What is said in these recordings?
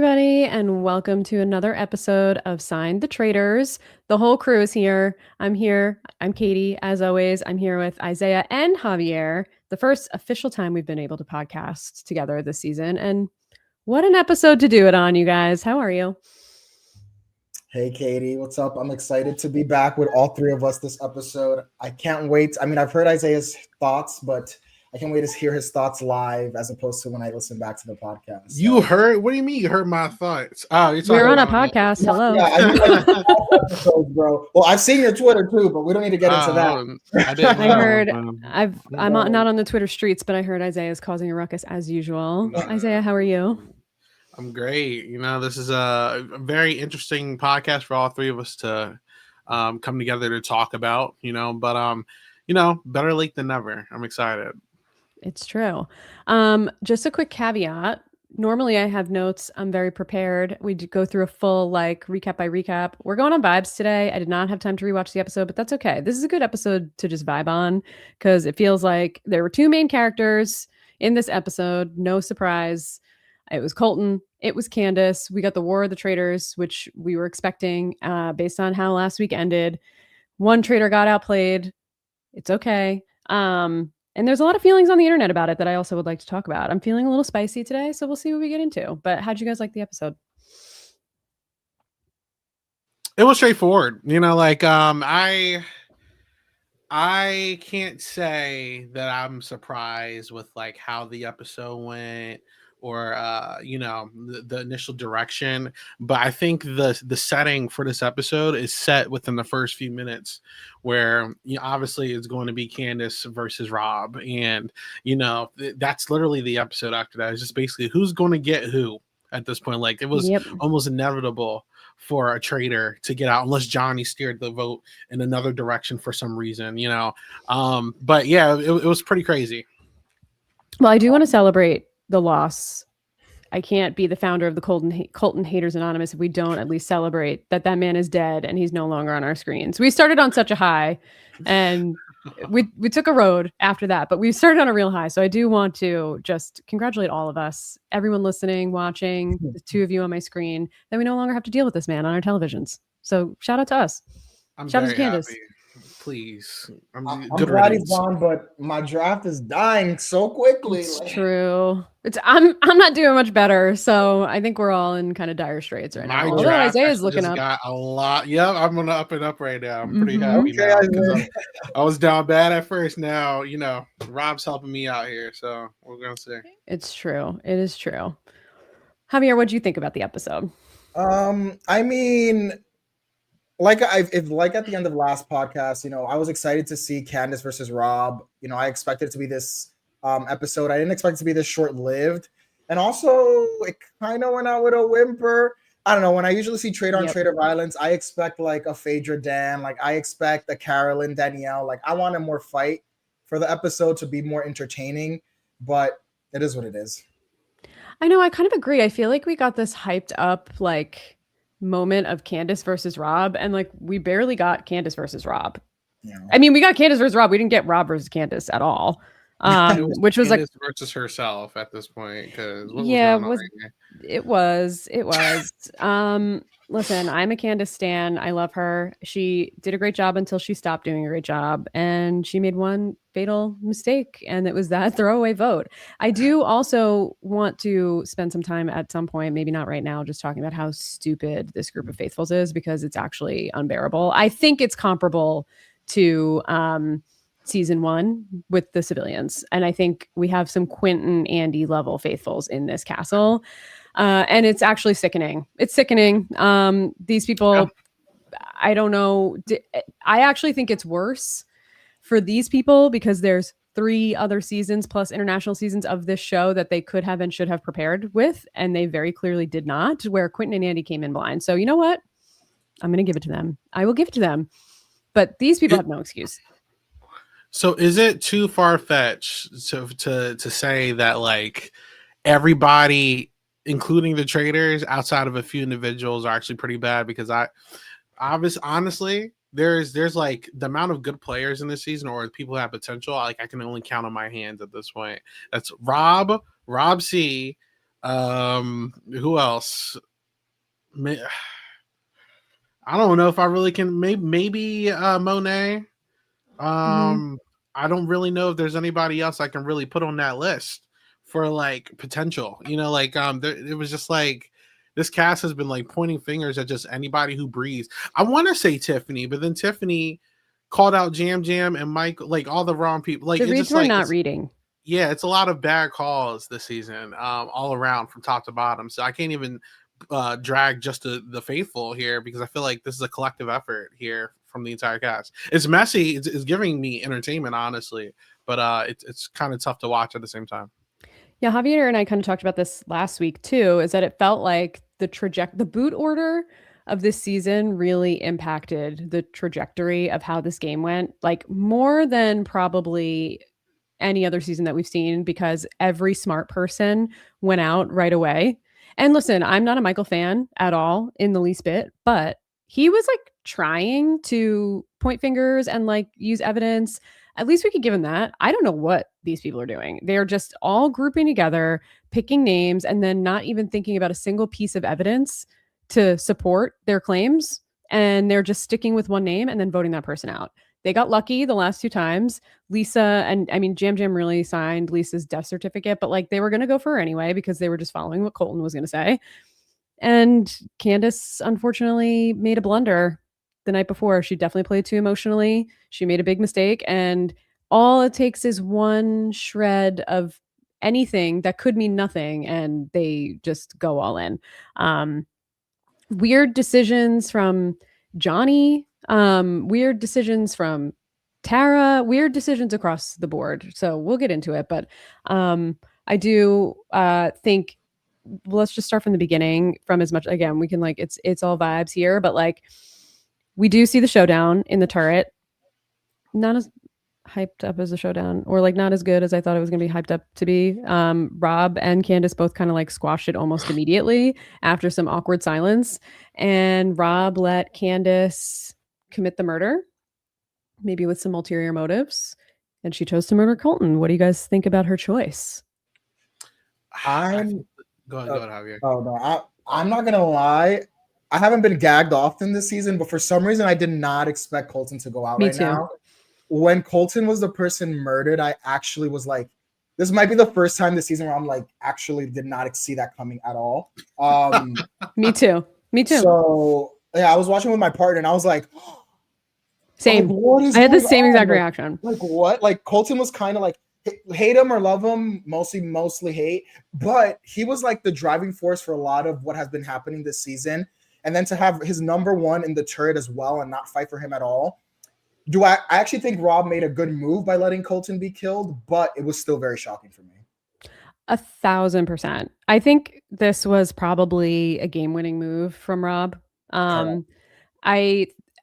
everybody, and welcome to another episode of Sign the Traitors. The whole crew is here. I'm here. I'm Katie, as always. I'm here with Isaiah and Javier. The first official time we've been able to podcast together this season. And what an episode to do it on, you guys. How are you? Hey, Katie, what's up? I'm excited to be back with all three of us this episode. I can't wait. I mean, I've heard Isaiah's thoughts, but I can't wait to hear his thoughts live as opposed to when I listen back to the podcast. You heard? What do you mean you heard my thoughts? Oh, you're We're on a podcast. Hello. Yeah, I mean, like, episodes, bro. Well, I've seen your Twitter too, but we don't need to get into that. I heard. I'm not on the Twitter streets, but I heard Isaiah is causing a ruckus as usual. Isaiah, how are you? I'm great. You know, this is a very interesting podcast for all three of us to come together to talk about. But better late than never. I'm excited. It's true. Just a quick caveat. Normally I have notes. I'm very prepared. We go through a full recap by recap. We're going on vibes today. I did not have time to rewatch the episode, but that's okay. This is a good episode to just vibe on because it feels like there were two main characters in this episode. No surprise. It was Colton. It was Candace. We got the War of the Traitors, which we were expecting based on how last week ended. One traitor got outplayed. It's okay. And there's a lot of feelings on the internet about it that I also would like to talk about. I'm feeling a little spicy today, so we'll see what we get into. But how'd you guys like the episode? It was straightforward. I can't say that I'm surprised with how the episode went or the initial direction, but I think the setting for this episode is set within the first few minutes where obviously it's going to be Candace versus Rob, and that's literally the episode after that. It's just basically who's going to get who at this point. It was almost inevitable for a traitor to get out unless Johnny steered the vote in another direction for some reason, but yeah, it was pretty crazy. Well, I do want to celebrate the loss. I can't be the founder of the Colton Haters Anonymous if we don't at least celebrate that man is dead and he's no longer on our screens. We started on such a high and we took a road after that, but we started on a real high. So I do want to just congratulate all of us, everyone listening, watching, the two of you on my screen, that we no longer have to deal with this man on our televisions. So shout out to us. Shout out to Candace. Happy. Please. I'm glad he's gone, but my draft is dying so quickly. It's true. I'm not doing much better, so I think we're all in kind of dire straits right now. Although Isaiah's looking up. Got a lot. Yeah, I'm gonna up and up right now. I'm pretty happy now because I was down bad at first. Now Rob's helping me out here, so we're gonna see. It's true. It is true. Javier, what do you think about the episode? I mean, at the end of last podcast, I was excited to see Candace versus Rob. I expected it to be this episode. I didn't expect it to be this short-lived. And also, it kind of went out with a whimper. I don't know. When I usually see traitor-on-traitor violence, I expect a Phaedra Dan. I expect a Carolyn Danielle. I wanted more fight for the episode to be more entertaining. But it is what it is. I know. I kind of agree. I feel like we got this hyped up, moment of Candace versus Rob, and we barely got Candace versus Rob. Yeah. I mean, we got Candace versus Rob. We didn't get Rob versus Candace at all. Which was Candace versus herself at this point, because it was. Listen, I'm a Candace stan. I love her. She did a great job until she stopped doing a great job, and she made one fatal mistake, and it was that throwaway vote. I do also want to spend some time at some point, maybe not right now, just talking about how stupid this group of faithfuls is, because it's actually unbearable. I think it's comparable to season 1 with the civilians, and I think we have some Quentin Andy level faithfuls in this castle. And it's actually sickening. It's sickening. These people, I don't know. I actually think it's worse for these people because there's 3 other seasons plus international seasons of this show that they could have and should have prepared with. And they very clearly did not, where Quentin and Andy came in blind. So you know what? I'm going to give it to them. I will give it to them. But these people have no excuse. So is it too far-fetched to say that everybody, including the traitors, outside of a few individuals, are actually pretty bad? Because honestly, there's the amount of good players in this season, or people who have potential. I can only count on my hands at this point. That's Rob C, Who else? I don't know if I really can. Maybe Monet. I don't really know if there's anybody else I can really put on that list for like potential. You know, like it was just like this cast has been like pointing fingers at just anybody who breathes. I want to say Tiffany, but then Tiffany called out Jam Jam and Mike, like all the wrong people. Like The it's reads just were like not reading. yeah, it's a lot of bad calls this season, all around from top to bottom. So I can't even drag just the faithful here because I feel like this is a collective effort here from the entire cast. It's messy. It's giving me entertainment, honestly, but it's kind of tough to watch at the same time. Yeah, Javier and I kind of talked about this last week too, is that it felt like the boot order of this season really impacted the trajectory of how this game went, like more than probably any other season that we've seen, because every smart person went out right away. And listen, I'm not a Michael fan at all in the least bit, but he was like trying to point fingers and like use evidence. At least we could give him that. I don't know what these people are doing. They're just all grouping together, picking names, and then not even thinking about a single piece of evidence to support their claims. And they're just sticking with one name and then voting that person out. They got lucky the last 2 times. Lisa, and I mean, Jam Jam really signed Lisa's death certificate, but like they were going to go for her anyway because they were just following what Colton was going to say. And Candace, unfortunately, made a blunder the night before. She definitely played too emotionally. She made a big mistake. And all it takes is one shred of anything that could mean nothing. And they just go all in. Weird decisions from Johnny, weird decisions from Tara, weird decisions across the board. So we'll get into it. But I do think, let's just start from the beginning. From as much, again, we can like it's all vibes here, but like we do see the showdown in the turret. Not as hyped up as the showdown, or like not as good as I thought it was going to be hyped up to be. Rob and Candace both kind of like squashed it almost immediately after some awkward silence, and Rob let Candace commit the murder, maybe with some ulterior motives, and she chose to murder Colton. What do you guys think about her choice? Go ahead, Javier. Oh no, I'm not gonna lie. I haven't been gagged often this season, but for some reason I did not expect Colton to go out Me right too. now. When Colton was the person murdered, I actually was like, this might be the first time this season where I'm like, actually did not see that coming at all. Me too. So yeah, I was watching with my partner and I was like, same. Like, what is I had the going same on? exact Like, reaction. Like what? Like Colton was kind of like hate him or love him, mostly hate, but he was like the driving force for a lot of what has been happening this season. And then to have his number one in the turret as well and not fight for him at all. I actually think Rob made a good move by letting Colton be killed, but it was still very shocking for me. 1,000%. I think this was probably a game-winning move from Rob. I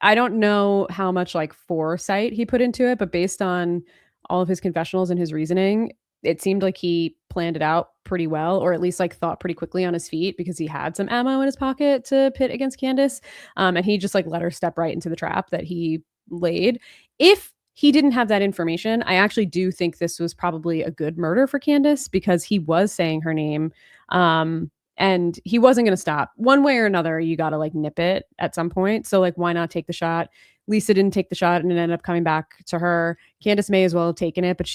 don't know how much like foresight he put into it, but based on all of his confessionals and his reasoning, it seemed like he planned it out pretty well, or at least like thought pretty quickly on his feet, because he had some ammo in his pocket to pit against Candace. And he just like let her step right into the trap that he laid. If he didn't have that information, I actually do think this was probably a good murder for Candace, because he was saying her name. And he wasn't going to stop. One way or another, you got to like nip it at some point. So like, why not take the shot? Lisa didn't take the shot and it ended up coming back to her. Candace may as well have taken it, but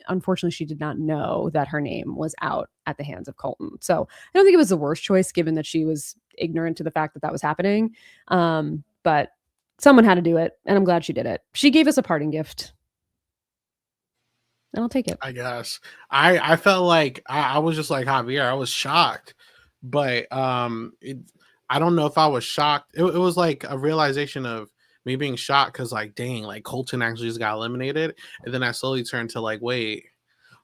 unfortunately, she did not know that her name was out at the hands of Colton. So I don't think it was the worst choice, given that she was ignorant to the fact that was happening. But someone had to do it, and I'm glad she did it. She gave us a parting gift, and I'll take it. I guess I felt like I was just like Javier. I was shocked, but I don't know if I was shocked. It was like a realization of me being shocked because like, dang, like Colton actually just got eliminated, and then I slowly turned to like, wait,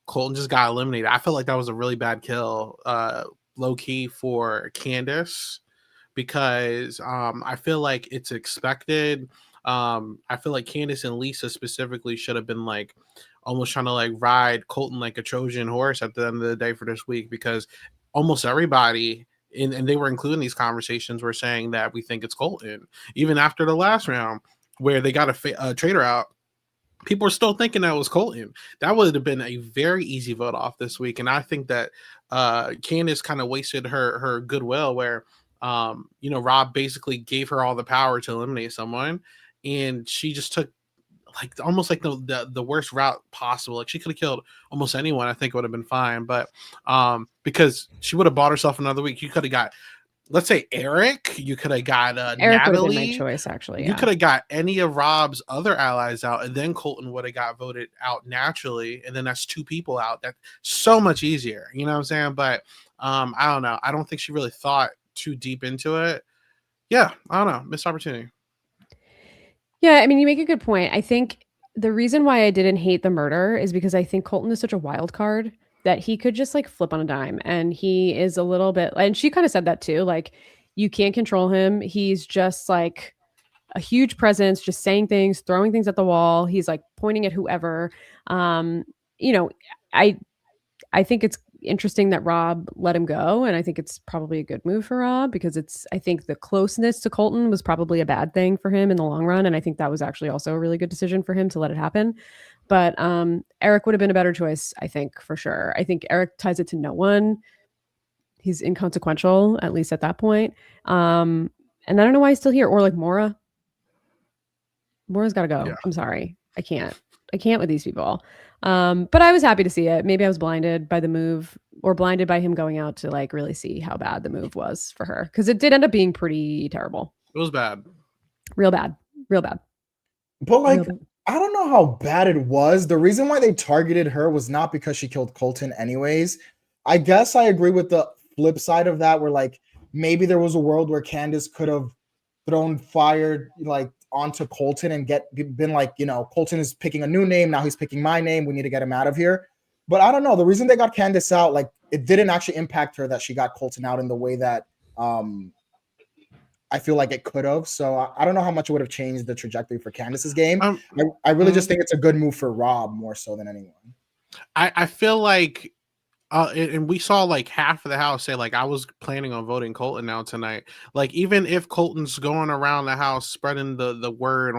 Colton just got eliminated. I felt like that was a really bad kill, low key for Candace, because I feel like it's expected. I feel like Candace and Lisa specifically should have been like almost trying to like ride Colton like a Trojan horse at the end of the day for this week, because almost everybody, and they were including these conversations, were saying that we think it's Colton, even after the last round where they got a traitor out. people are still thinking that was Colton. That would have been a very easy vote off this week. And I think that Candace kind of wasted her goodwill where Rob basically gave her all the power to eliminate someone, and she just took like almost like the worst route possible. Like she could have killed almost anyone. I think it would have been fine. But because she would have bought herself another week, you could have got, let's say, Eric. You could have got Eric would have been Natalie. my choice, actually. You could have got any of Rob's other allies out, and then Colton would have got voted out naturally, and then that's 2 people out. That's so much easier. You know what I'm saying? But I don't know. I don't think she really thought too deep into it. Yeah, I don't know. Missed opportunity. Yeah, I mean, you make a good point. I think the reason why I didn't hate the murder is because I think Colton is such a wild card that he could just like flip on a dime, and he is a little bit, and she kind of said that too, like you can't control him. He's just like a huge presence, just saying things, throwing things at the wall. He's like pointing at whoever. You know, I think it's interesting that Rob let him go, and I think it's probably a good move for Rob because I think the closeness to Colton was probably a bad thing for him in the long run, and I think that was actually also a really good decision for him to let it happen. But Eric would have been a better choice, I think, for sure. I think Eric ties it to no one. He's inconsequential, at least at that point. And I don't know why he's still here. Or like Maura. Maura's got to go. Yeah. I'm sorry. I can't with these people. But I was happy to see it. Maybe I was blinded by the move or blinded by him going out to like really see how bad the move was for her. Because it did end up being pretty terrible. It was bad. Real bad. But like, I don't know how bad it was. The reason why they targeted her was not because she killed Colton anyways. I guess I agree with the flip side of that, where like maybe there was a world where Candace could have thrown fire like onto Colton and been like, Colton is picking a new name. Now he's picking my name. We need to get him out of here. But I don't know. The reason they got Candace out, like it didn't actually impact her that she got Colton out in the way that I feel like it could have. So I don't know how much it would have changed the trajectory for Candace's game. I really just think it's a good move for Rob more so than anyone. I feel like, and we saw like half of the house say like I was planning on voting Colton now tonight. Like even if Colton's going around the house spreading the word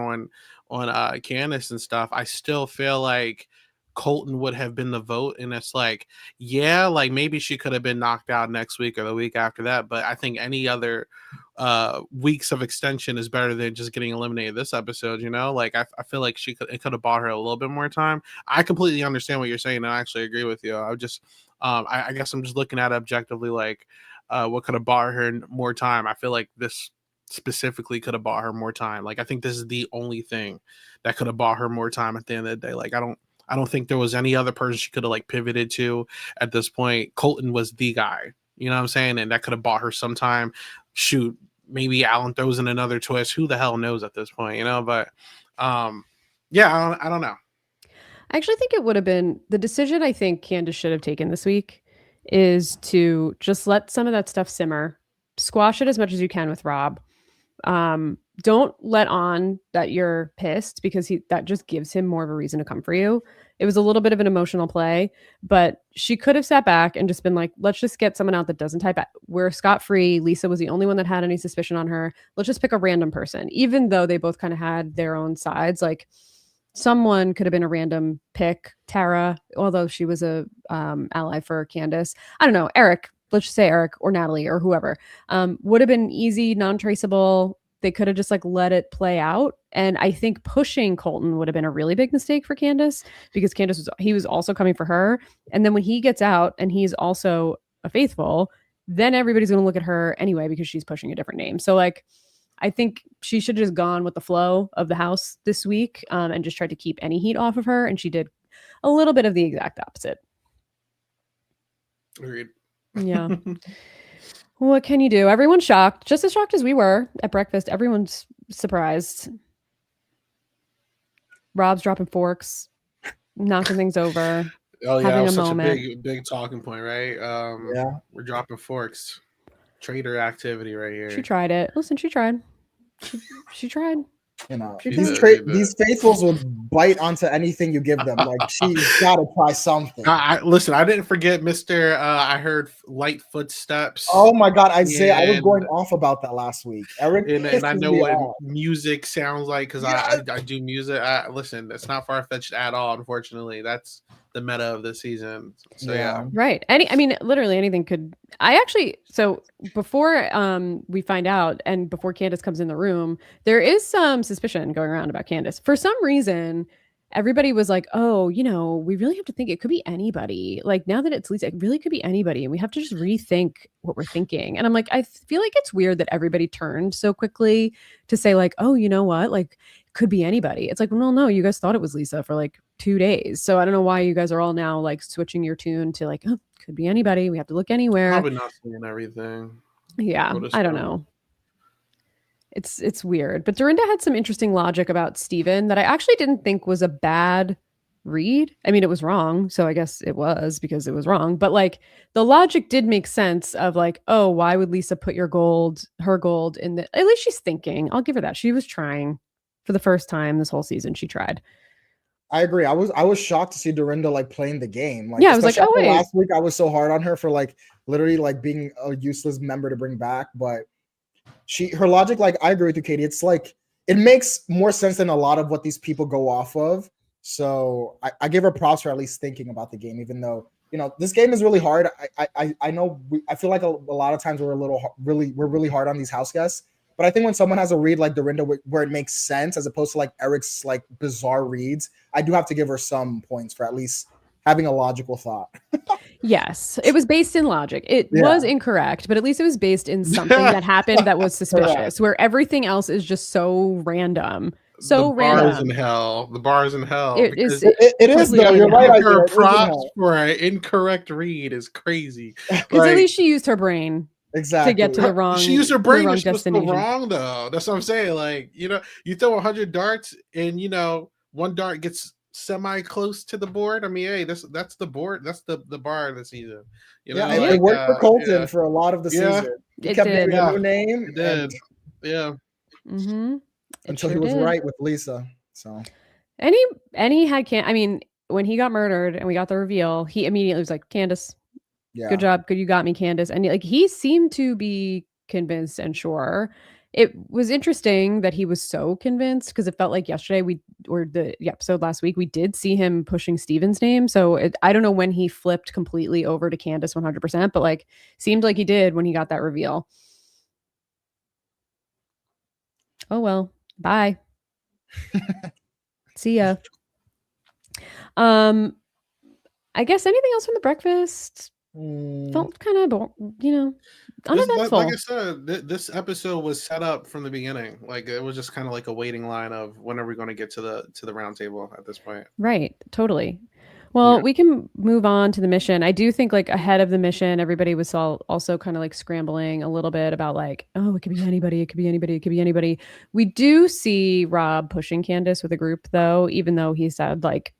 on Candace and stuff, I still feel like Colton would have been the vote. And it's like, yeah, like maybe she could have been knocked out next week or the week after that. But I think any other weeks of extension is better than just getting eliminated this episode, like I feel like it could have bought her a little bit more time. I completely understand what you're saying, and I actually agree with you. I just I guess I'm just looking at it objectively, like what could have bought her more time. I feel like this specifically could have bought her more time. Like I think this is the only thing that could have bought her more time at the end of the day. Like I don't think there was any other person she could have like pivoted to at this point. Colton was the guy, you know what I'm saying? And that could have bought her some time. Shoot, maybe Alan throws in another twist. Who the hell knows at this point, But yeah, I don't know. I actually think it would have been the decision I think Candace should have taken this week is to just let some of that stuff simmer, squash it as much as you can with Rob. Don't let on that you're pissed because that just gives him more of a reason to come for you. It was a little bit of an emotional play, but she could have sat back and just been like, let's just get someone out that doesn't type. We're scot-free. Lisa was the only one that had any suspicion on her. Let's just pick a random person, even though they both kind of had their own sides. Like someone could have been a random pick. Tara, although she was a ally for Candace. I don't know. Eric, let's just say Eric or Natalie or whoever, would have been easy, non-traceable. They could have just like let it play out. And I think pushing Colton would have been a really big mistake for Candace because he was also coming for her. And then when he gets out and he's also a faithful, then everybody's going to look at her anyway because she's pushing a different name. So like, I think she should have just gone with the flow of the house this week and just tried to keep any heat off of her. And she did a little bit of the exact opposite. Agreed. Yeah. What can you do? Everyone's shocked, just as shocked as we were at breakfast. Everyone's surprised. Rob's dropping forks, knocking things over. Oh yeah, that was such moment. a big talking point, right? Yeah, we're dropping forks. Traitor activity right here. She tried it. Listen, she tried. She tried. You know, She these did. these faithfuls will bite onto anything you give them. Like, she's got to try something. Listen, I didn't forget Mr. I heard light footsteps. Oh my God, Isaiah, I was going off about that last week. Eric, and I know what off. music sounds like because I do music. Listen, it's not far fetched at all. Unfortunately, that's the meta of the season. So yeah. Right. I mean, literally anything could. So before we find out and before Candace comes in the room, there is some suspicion going around about Candace. For some reason, everybody was like, oh, we really have to think it could be anybody. Like, now that it's Lisa, it really could be anybody. And we have to just rethink what we're thinking. And I'm like, I feel like it's weird that everybody turned so quickly to say like, oh, you know what? Like, could be anybody. It's like, well, no, you guys thought it was Lisa for like 2 days. So I don't know why you guys are all now like switching your tune to like, oh, could be anybody. We have to look anywhere. Probably not seeing everything. Yeah, I don't know. It's weird. But Dorinda had some interesting logic about Steven that I actually didn't think was a bad read. I mean, it was wrong. So I guess it was because it was wrong. But like the logic did make sense of like, oh, why would Lisa put her gold in the, at least she's thinking. I'll give her that. She was trying for the first time this whole season. She tried. I agree. I was shocked to see Dorinda like playing the game. Like, yeah, I was like, oh wait. Last week I was so hard on her for like literally like being a useless member to bring back, but her logic, like I agree with you, Katie. It's like it makes more sense than a lot of what these people go off of. So I give her props for at least thinking about the game, even though this game is really hard. I know I feel like a lot of times we're really hard on these house guests. But I think when someone has a read like Dorinda where it makes sense as opposed to like Eric's like bizarre reads, I do have to give her some points for at least having a logical thought. Yes, it was based in logic. It was incorrect, but at least it was based in something that happened that was suspicious, where everything else is just so random. So random. The bar's in hell. It is though. You're right. Her props for an incorrect read is crazy. Because at least she used her brain. Exactly. To get to the wrong. She used her brain. Wrong she was still wrong though. That's what I'm saying. Like, you throw 100 darts and one dart gets semi close to the board. I mean, hey, that's the board. That's the bar of the season. It worked for Colton for a lot of the season. He kept getting a new name. It did. Mm-hmm. Until he was right with Lisa. So. And he had I mean, when he got murdered and we got the reveal, he immediately was like, Candace. Yeah. Good job. Good. You got me, Candace. And like, he seemed to be convinced and sure. It was interesting that he was so convinced because it felt like yesterday the episode last week, we did see him pushing Steven's name. So I don't know when he flipped completely over to Candace 100%, but like seemed like he did when he got that reveal. Oh, well, bye. See ya. I guess anything else from the breakfast? Felt kind of, uneventful. Like I said, this episode was set up from the beginning. Like it was just kind of like a waiting line of when are we going to get to the round table at this point. Right. Totally. Well, we can move on to the mission. I do think like ahead of the mission, everybody was also kind of like scrambling a little bit about like, oh, it could be anybody. It could be anybody. It could be anybody. We do see Rob pushing Candace with a group though, even though he said like,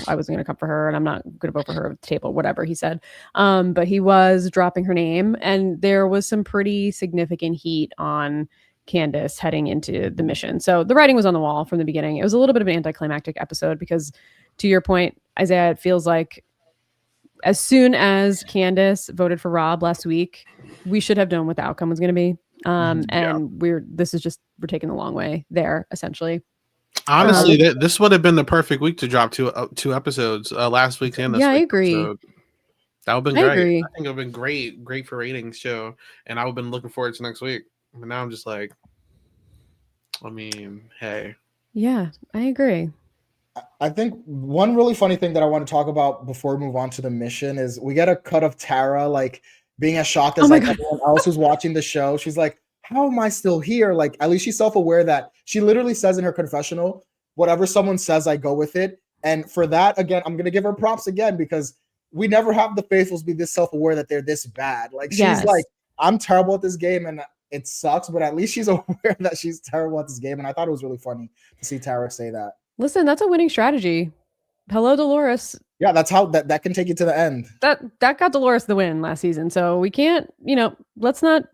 I wasn't going to come for her and I'm not going to vote for her at the table, whatever he said. But he was dropping her name and there was some pretty significant heat on Candace heading into the mission. So the writing was on the wall from the beginning. It was a little bit of an anticlimactic episode because to your point, Isaiah, it feels like as soon as Candace voted for Rob last week, we should have known what the outcome was going to be. And we're taking the long way there essentially. Honestly, this would have been the perfect week to drop two episodes, last week and this week. I agree. Episode. That would have been great. I think it would have been great for ratings show, and I would have been looking forward to next week. But now I'm just like, I mean, hey. Yeah, I agree. I think one really funny thing that I want to talk about before we move on to the mission is we get a cut of Tara like being as shocked as everyone else who's watching the show. She's like, how am I still here? Like, at least she's self-aware that she literally says in her confessional, whatever someone says, I go with it. And for that, again, I'm going to give her props again, because we never have the faithfuls be this self-aware that they're this bad. Like, she's like, I'm terrible at this game and it sucks, but at least she's aware that she's terrible at this game. And I thought it was really funny to see Tara say that. Listen, that's a winning strategy. Hello, Dolores. Yeah, that's how that can take you to the end. That got Dolores the win last season. So we can't, let's not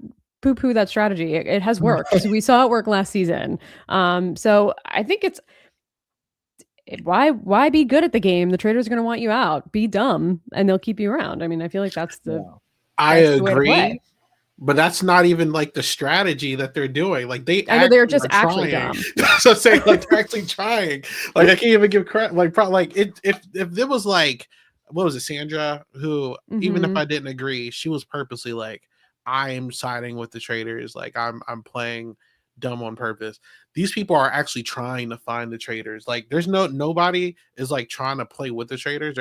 poo-poo that strategy. It has worked. So we saw it work last season. So I think why be good at the game? The Traitors are going to want you out. Be dumb, and they'll keep you around. I mean, I feel like that's the way to play. But that's not even like the strategy that they're doing. Like I know they're just actually dumb. So saying like they're actually trying. Like I can't even give credit. Like if there was like, what was it, Sandra, who even if I didn't agree, she was purposely like, I'm siding with the Traitors. Like I'm playing dumb on purpose. These people are actually trying to find the Traitors. Like there's nobody is like trying to play with the Traitors.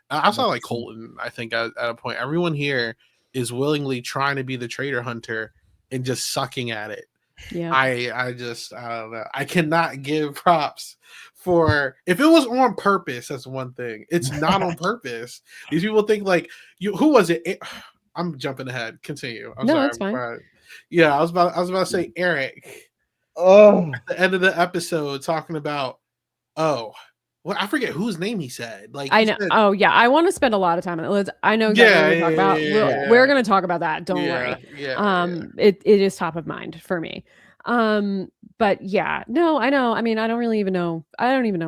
I saw like Colton, I think at a point. Everyone here is willingly trying to be the traitor hunter and just sucking at it. Yeah. I don't know. I cannot give props for, if it was on purpose, that's one thing. It's not on purpose. These people think like who was it? I'm jumping ahead. Continue. I'm sorry. That's fine. Yeah, I was about to say Eric. Oh, At the end of the episode talking about, well, I forget whose name he said. Like I know. Oh yeah, I want to spend a lot of time on it. I know exactly what we're talking about. We're going to talk about that. Don't worry. It is top of mind for me. But yeah, no, I know. I mean, I don't even know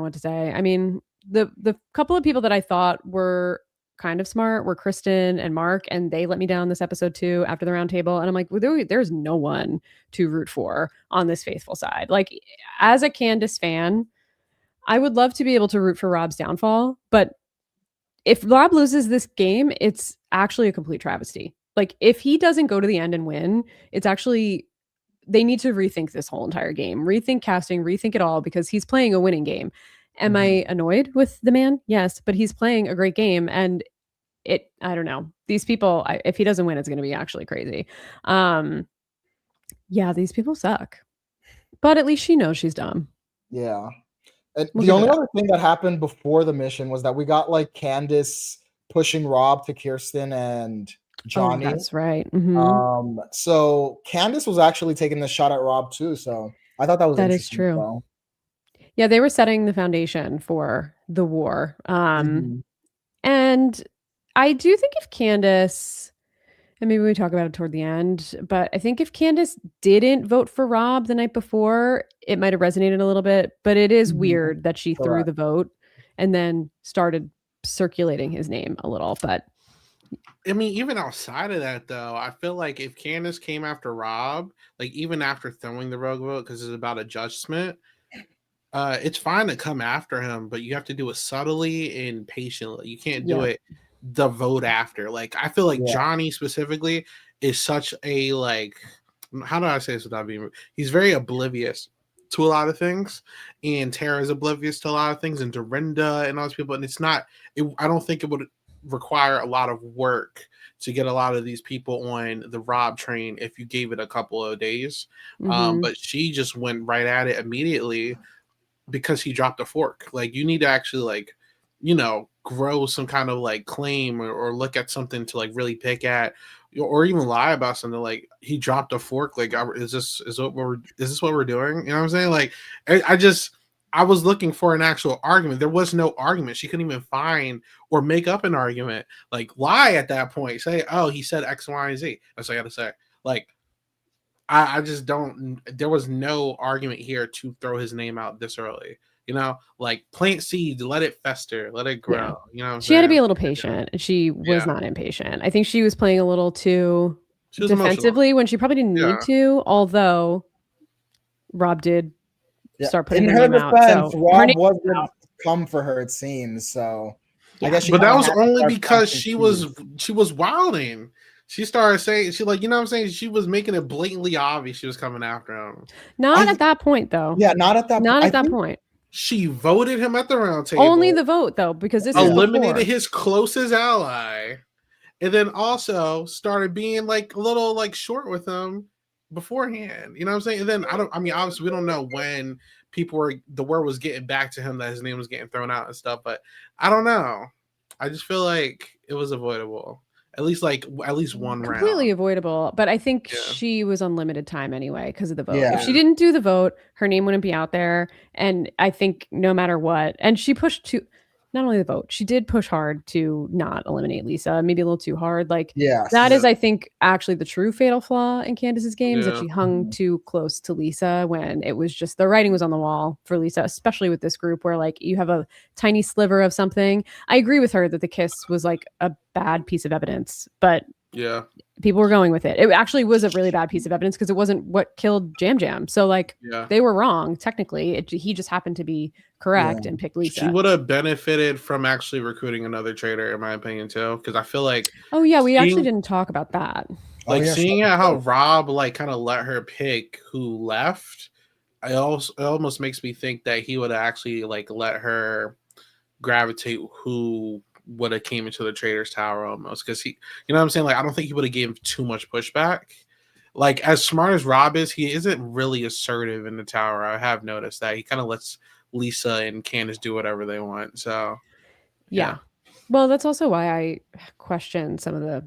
what to say. I mean, the couple of people that I thought were kind of smart were Kristen and Mark, and they let me down this episode too after the round table. And I'm like, well, there's no one to root for on this faithful side. Like, as a Candace fan, I would love to be able to root for Rob's downfall, but if Rob loses this game, it's actually a complete travesty. Like, if he doesn't go to the end and win, it's actually, they need to rethink this whole entire game, rethink casting, rethink it all, because he's playing a winning game. Am I annoyed with the man? Yes, but he's playing a great game, and I don't know. These people, if he doesn't win, it's going to be actually crazy. Yeah, these people suck, but at least she knows she's dumb. Yeah. And the only other thing that happened before the mission was that we got like Candace pushing Rob to Kirsten and Johnny. Oh, that's right. So Candace was actually taking the shot at Rob too. So I thought that was that is true. Well. Yeah, they were setting the foundation for the war. And I do think if Candace, and maybe we talk about it toward the end, but I think if Candace didn't vote for Rob the night before, it might have resonated a little bit. But it is weird that she threw the vote and then started circulating his name a little. But I mean, even outside of that, though, I feel like if Candace came after Rob, like even after throwing the rogue vote, because it's about adjustment, it's fine to come after him, but you have to do it subtly and patiently. You can't do it the vote after. Like, I feel like Johnny specifically is such a, like, how do I say this without being rude? He's very oblivious to a lot of things, and Tara's oblivious to a lot of things, and Dorinda and all those people, and it's not, I don't think it would require a lot of work to get a lot of these people on the Rob train if you gave it a couple of days. But she just went right at it immediately because he dropped a fork. Like, you need to actually, like, you know, grow some kind of like claim or look at something to like really pick at, or even lie about something. Like, he dropped a fork. Like, is this what we're doing? You know what I'm saying? Like, I was looking for an actual argument. There was no argument. She couldn't even find or make up an argument. Like, lie at that point. Say, oh, he said X, Y, and Z. That's what I got to say. Like, I just don't. There was no argument here to throw his name out this early. You know, like, plant seeds, let it fester, let it grow. Yeah. You know, she had to be a little patient. She was not impatient. I think she was playing a little too defensively when she probably didn't need to. Although Rob did start putting in her defense, Rob was going to come for her, it seems. So I guess, but that was only because she was wilding. She started saying, she, like, you know what I'm saying? She was making it blatantly obvious she was coming after him. Not at that point, though. Yeah, not at that point. She voted him at the round table. Only the vote, though, because this eliminated his closest ally, and then also started being like a little like short with him beforehand. You know what I'm saying? And then obviously we don't know when the word was getting back to him that his name was getting thrown out and stuff, but I don't know. I just feel like it was avoidable. At least one round. Completely avoidable. But I think she was on limited time anyway because of the vote. If she didn't do the vote, her name wouldn't be out there. And I think no matter what, and she pushed not only the vote, she did push hard to not eliminate Lisa, maybe a little too hard. Like Yes. that is, I think, actually the true fatal flaw in Candace's game is that Yeah. she hung Mhm. too close to Lisa when it was just the writing was on the wall for Lisa, especially with this group where like you have a tiny sliver of something. I agree with her that the kiss was like a bad piece of evidence, but Yeah. people were going with it. It actually was a really bad piece of evidence because it wasn't what killed Jam Jam. So like Yeah. they were wrong technically. He just happened to be correct Yeah. and picked Lisa. She would have benefited from actually recruiting another traitor, in my opinion, too. Because I feel like Oh yeah, we actually seeing- didn't talk about that. like Oh, yeah, seeing sure. how Rob like kind of let her pick who left. It almost makes me think that he would actually like let her gravitate who would have came into the Traitors Tower almost, because he, you know what I'm saying? Like I don't think he would have gave too much pushback. Like as smart as Rob is, he isn't really assertive in the tower. I have noticed that he kind of lets Lisa and Candace do whatever they want. So Yeah. Well, that's also why I question some of the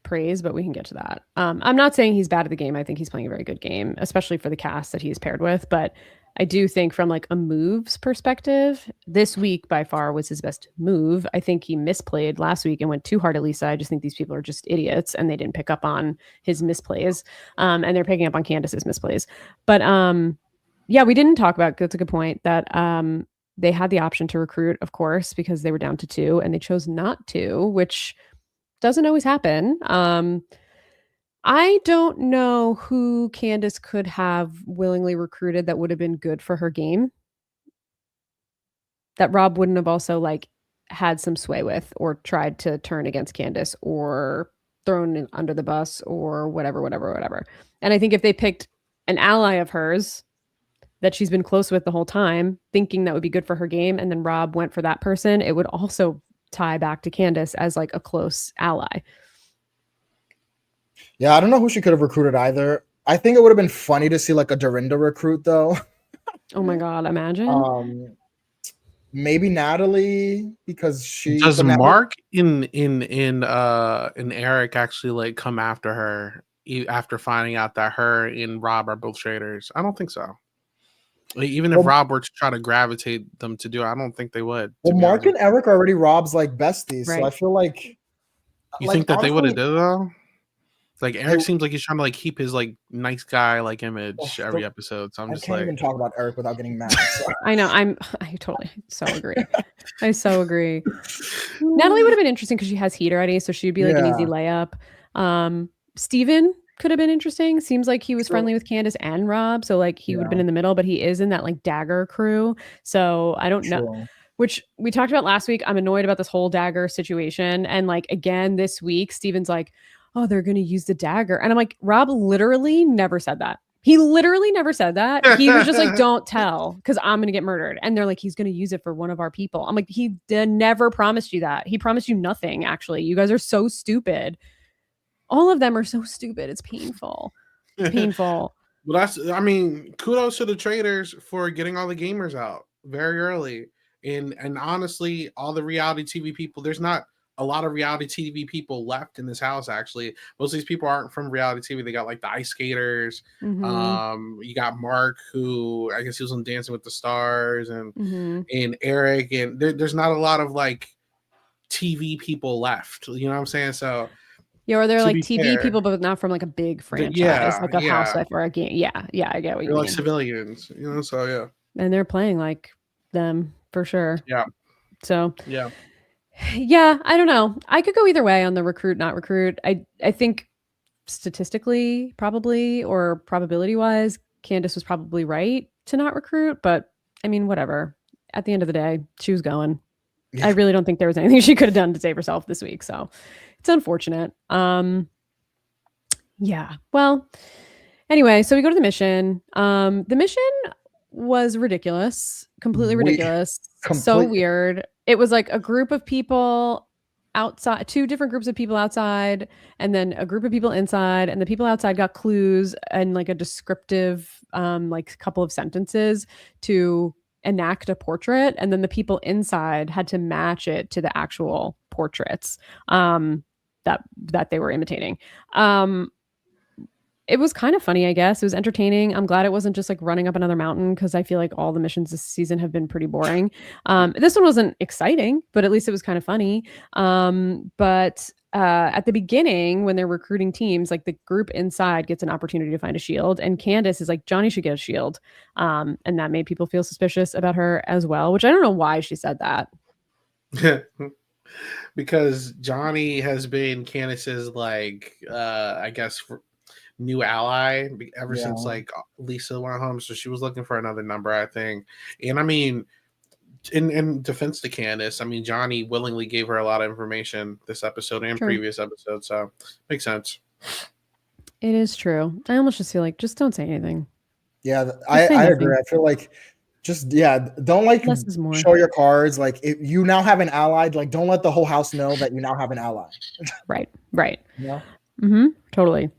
praise, but we can get to that. I'm not saying he's bad at the game. I think he's playing a very good game, especially for the cast that he's paired with. But I do think from like a moves perspective, this week by far was his best move. I think he misplayed last week and went too hard at Lisa. I just think these people are just idiots and they didn't pick up on his misplays. And they're picking up on Candace's misplays. But yeah, we didn't talk about, that's a good point, that they had the option to recruit, of course, because they were down to 2 and they chose not to, which doesn't always happen. I don't know who Candace could have willingly recruited that would have been good for her game, that Rob wouldn't have also like had some sway with or tried to turn against Candace or thrown under the bus or whatever. And I think if they picked an ally of hers that she's been close with the whole time, thinking that would be good for her game, and then Rob went for that person, it would also tie back to Candace as like a close ally. Yeah, I don't know who she could have recruited either. I think it would have been funny to see like a Dorinda recruit though. Oh my god, imagine. Maybe Natalie, because she does but Natalie- Mark in Eric actually like come after her after finding out that her and Rob are both traitors? I don't think so. Like, even if Rob were to try to gravitate them to do it, I don't think they would. Well, Mark and Eric are already Rob's like besties, Right. so I feel like you think that they would have honestly, did it though? Like Eric seems like he's trying to like keep his like nice guy like image every episode. So I'm I just can't like, even talk about Eric without getting mad. So. I know. I totally so agree. I so agree. Natalie would have been interesting because she has heat already, so she'd be like an easy layup. Steven could have been interesting. Seems like he was friendly with Candace and Rob, so like he would have been in the middle, but he is in that like dagger crew. So I don't know. Which we talked about last week. I'm annoyed about this whole dagger situation. And like again this week, Steven's like, oh, they're going to use the dagger. And I'm like, Rob literally never said that. He literally never said that. He was just like, don't tell because I'm going to get murdered. And they're like, he's going to use it for one of our people. I'm like, he never promised you that. He promised you nothing, actually. You guys are so stupid. All of them are so stupid. It's painful. Painful. Well, I mean, kudos to the Traitors for getting all the gamers out very early. And honestly, all the reality TV people, there's not a lot of reality TV people left in this house. Actually, most of these people aren't from reality TV. They got like the ice skaters. Mm-hmm. You got Mark, who I guess he was on Dancing with the Stars, and Mm-hmm. Eric, and there's not a lot of like TV people left. You know what I'm saying? So yeah, or they're like be TV fair, people, but not from like a big franchise, yeah, like a yeah. housewife or a game. Yeah, I get what you they're mean. like civilians, you know. So yeah, And they're playing like them for sure. Yeah. So yeah. yeah, I don't know. I could go either way on the recruit, not recruit. I think statistically, probably, or probability wise, Candace was probably right to not recruit. But I mean, whatever. At the end of the day, she was going. Yeah. I really don't think there was anything she could have done to save herself this week. So it's unfortunate. Yeah. Well, anyway, so we go to the mission. The mission was ridiculous, completely ridiculous. So weird. It was like a group of people outside, 2 different groups of people outside, and then a group of people inside, and the people outside got clues and like a descriptive like couple of sentences to enact a portrait, and then the people inside had to match it to the actual portraits that they were imitating. it was kind of funny, I guess. It was entertaining. I'm glad it wasn't just like running up another mountain because I feel like all the missions this season have been pretty boring. This one wasn't exciting, but at least it was kind of funny. But at the beginning, when they're recruiting teams, like the group inside gets an opportunity to find a shield, and Candace is like, Johnny should get a shield. And that made people feel suspicious about her as well, which I don't know why she said that. Because Johnny has been Candace's like I guess new ally ever since like Lisa went home, so she was looking for another number, I think. And I mean, in defense to Candace, I mean, Johnny willingly gave her a lot of information this episode and previous episodes, so makes sense. It is true. I almost just feel like just don't say anything. Yeah, I agree. I feel like just don't like show your cards. Like if you now have an ally, like don't let the whole house know that you now have an ally. Right. Yeah. Totally.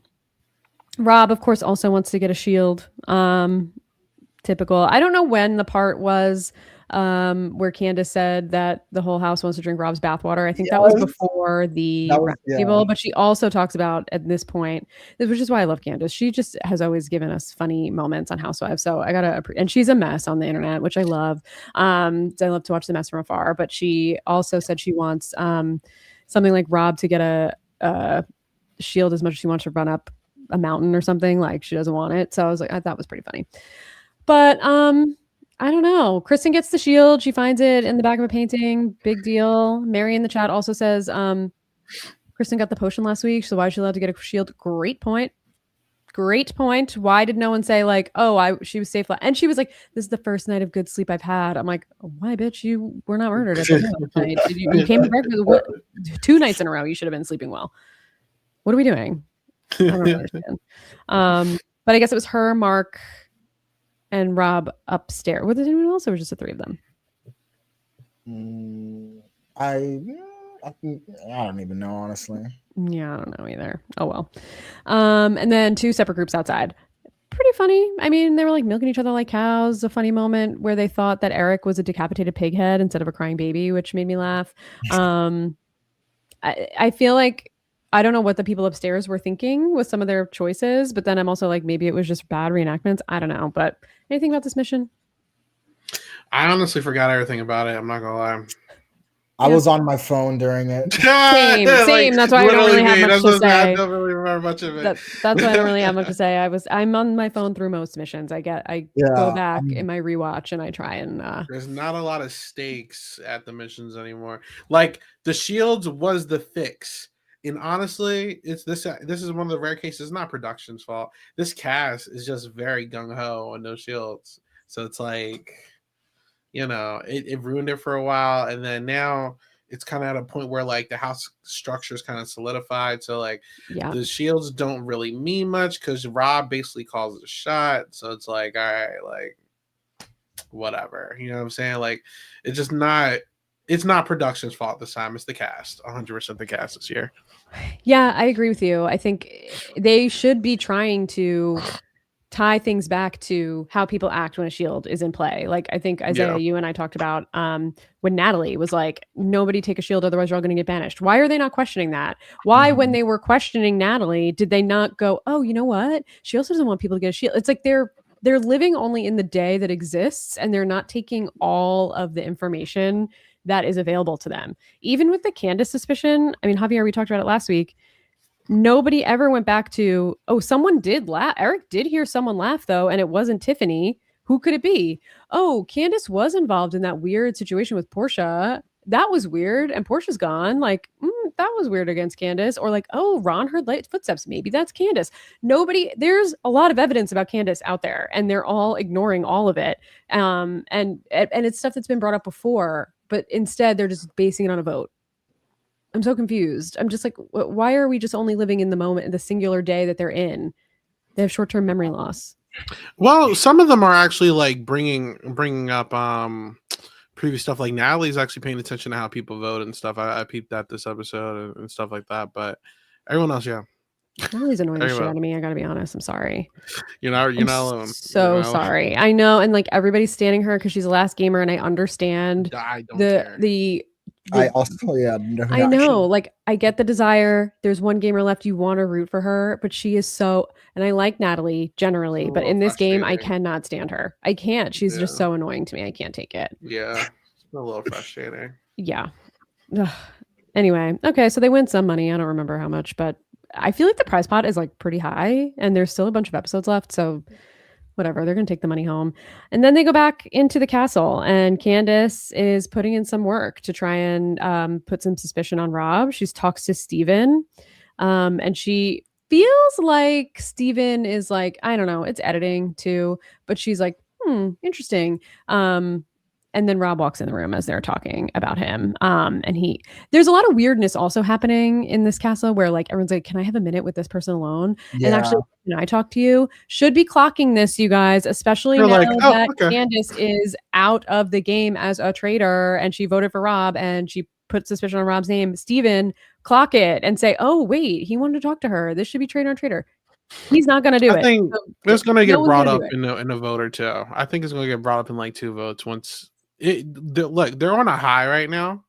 Rob, of course, also wants to get a shield. Typical. I don't know when the part was where Candace said that the whole house wants to drink Rob's bathwater. I think that was before the table, but she also talks about at this point, which is why I love Candace. She just has always given us funny moments on Housewives. So I gotta, and she's a mess on the internet, which I love. I love to watch the mess from afar, but she also said she wants something like Rob to get a shield as much as she wants to run up a mountain or something. Like she doesn't want it. So I was like, I thought it was pretty funny. But I don't know. Kristen gets the shield. She finds it in the back of a painting. Big deal. Mary in the chat also says, Kristen got the potion last week, so why is she allowed to get a shield? Great point. Why did no one say like, she was safe? And she was like, this is the first night of good sleep I've had. I'm like, why, bitch? You were not murdered at the night. You came to breakfast 2 nights in a row. You should have been sleeping well. What are we doing? I don't understand. But I guess it was her, Mark, and Rob upstairs. Was there anyone else, or was just the 3 of them? I don't even know, honestly. Yeah, I don't know either. Oh well. And then 2 separate groups outside. Pretty funny. I mean, they were like milking each other like cows. A funny moment where they thought that Eric was a decapitated pig head instead of a crying baby, which made me laugh. I feel like I don't know what the people upstairs were thinking with some of their choices, but then I'm also like, maybe it was just bad reenactments. I don't know. But anything about this mission? I honestly forgot everything about it. I'm not gonna lie. I was on my phone during it. Same. Like, that's why I don't really have much to say. I don't really remember much of it. That's why I don't really have much to say. I'm on my phone through most missions. I go back in my rewatch and I try and. There's not a lot of stakes at the missions anymore. Like the shields was the fix. And honestly, it's this is one of the rare cases. It's not production's fault. This cast is just very gung-ho on those shields. So it's like, you know, it ruined it for a while. And then now it's kind of at a point where like the house structure is kind of solidified. So like the shields don't really mean much because Rob basically calls it a shot. So it's like, all right, like whatever. You know what I'm saying? Like it's not production's fault this time. It's the cast. 100% the cast this year. Yeah, I agree with you. I think they should be trying to tie things back to how people act when a shield is in play. Like I think Isaiah, you and I talked about when Natalie was like, nobody take a shield, otherwise you're all going to get banished. Why are they not questioning that? Why, when they were questioning Natalie, did they not go, oh, you know what? She also doesn't want people to get a shield. It's like they're living only in the day that exists, and they're not taking all of the information that is available to them. Even with the Candace suspicion, I mean, Javier, we talked about it last week. Nobody ever went back to, someone did laugh. Eric did hear someone laugh, though, and it wasn't Tiffany. Who could it be? Oh, Candace was involved in that weird situation with Portia. That was weird. And Portia's gone. Like, that was weird against Candace. Or like, oh, Ron heard light footsteps. Maybe that's Candace. There's a lot of evidence about Candace out there, and they're all ignoring all of it. And it's stuff that's been brought up before, but instead they're just basing it on a vote. I'm so confused. I'm just like, why are we just only living in the moment, in the singular day that they're in? They have short-term memory loss. Well, some of them are actually like bringing up previous stuff. Like Natalie's actually paying attention to how people vote and stuff. I peeped that this episode and stuff like that. But everyone else, Natalie's annoying shit out of me. I gotta be honest. I'm sorry. You're not alone. So sorry. I know, and like everybody's standing her because she's the last gamer, and I understand. I don't care. The I also, yeah, no, I know, like, I get the desire. There's one gamer left. You want to root for her, but she is so, and I like Natalie generally, A but little in this game, I frustrating. cannot stand her. I can't. She's just Yeah. so annoying to me. I can't take it. Yeah, it's a little frustrating. Yeah. Ugh. Anyway, okay, so they win some money. I don't remember how much, but I feel like the prize pot is like pretty high, and there's still a bunch of episodes left. So whatever, they're gonna take the money home. And then they go back into the castle, and Candace is putting in some work to try and put some suspicion on Rob. She talks to Steven, and she feels like Steven is like, I don't know, it's editing too, but she's like, interesting. And then Rob walks in the room as they're talking about him. And there's a lot of weirdness also happening in this castle where like everyone's like, can I have a minute with this person alone? Yeah. And actually, can I talk to you? Should be clocking this, you guys, especially They're now like, "Oh, that okay." Candace is out of the game as a traitor and she voted for Rob and she put suspicion on Rob's name. Steven, clock it and say, oh, wait, he wanted to talk to her. This should be traitor on traitor. He's not going to do I it. think So, it's going to get no one's brought gonna up do it. in a vote or two. I think it's going to get brought up in like 2 votes once. Look, they're on a high right now.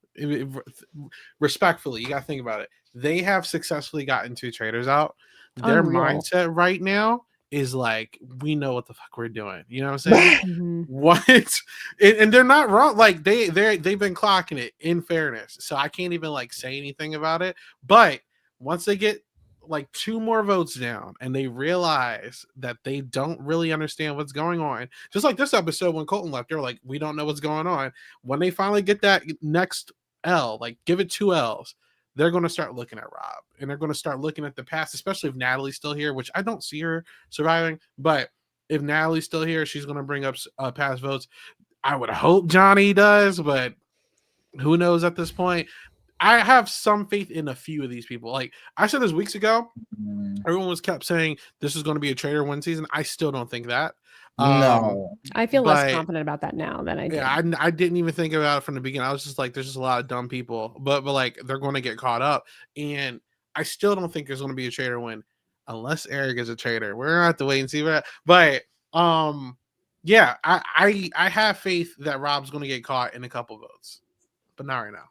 Respectfully, you got to think about it. They have successfully gotten 2 traitors out. Their Unreal. mindset right now is like, we know what the fuck we're doing. You know what I'm saying? Mhm. What? And they're not wrong. Like they've been clocking it in fairness. So I can't even like say anything about it. But once they get like 2 more votes down and they realize that they don't really understand what's going on, just like this episode when Colton left, they're like, we don't know what's going on. When they finally get that next L, like give it 2 L's, they're going to start looking at Rob and they're going to start looking at the past, especially if Natalie's still here, which I don't see her surviving. But if Natalie's still here, she's going to bring up past votes. I would hope Johnny does, but who knows at this point. I have some faith in a few of these people. Like I said this weeks ago, everyone was kept saying this is going to be a traitor one season. I still don't think that. No. I feel less confident about that now than I did. Yeah, I didn't even think about it from the beginning. I was just like, there's just a lot of dumb people, but like they're going to get caught up, and I still don't think there's going to be a traitor win unless Eric is a traitor. We're gonna have to wait and see that. But yeah, I have faith that Rob's going to get caught in a couple votes, but not right now.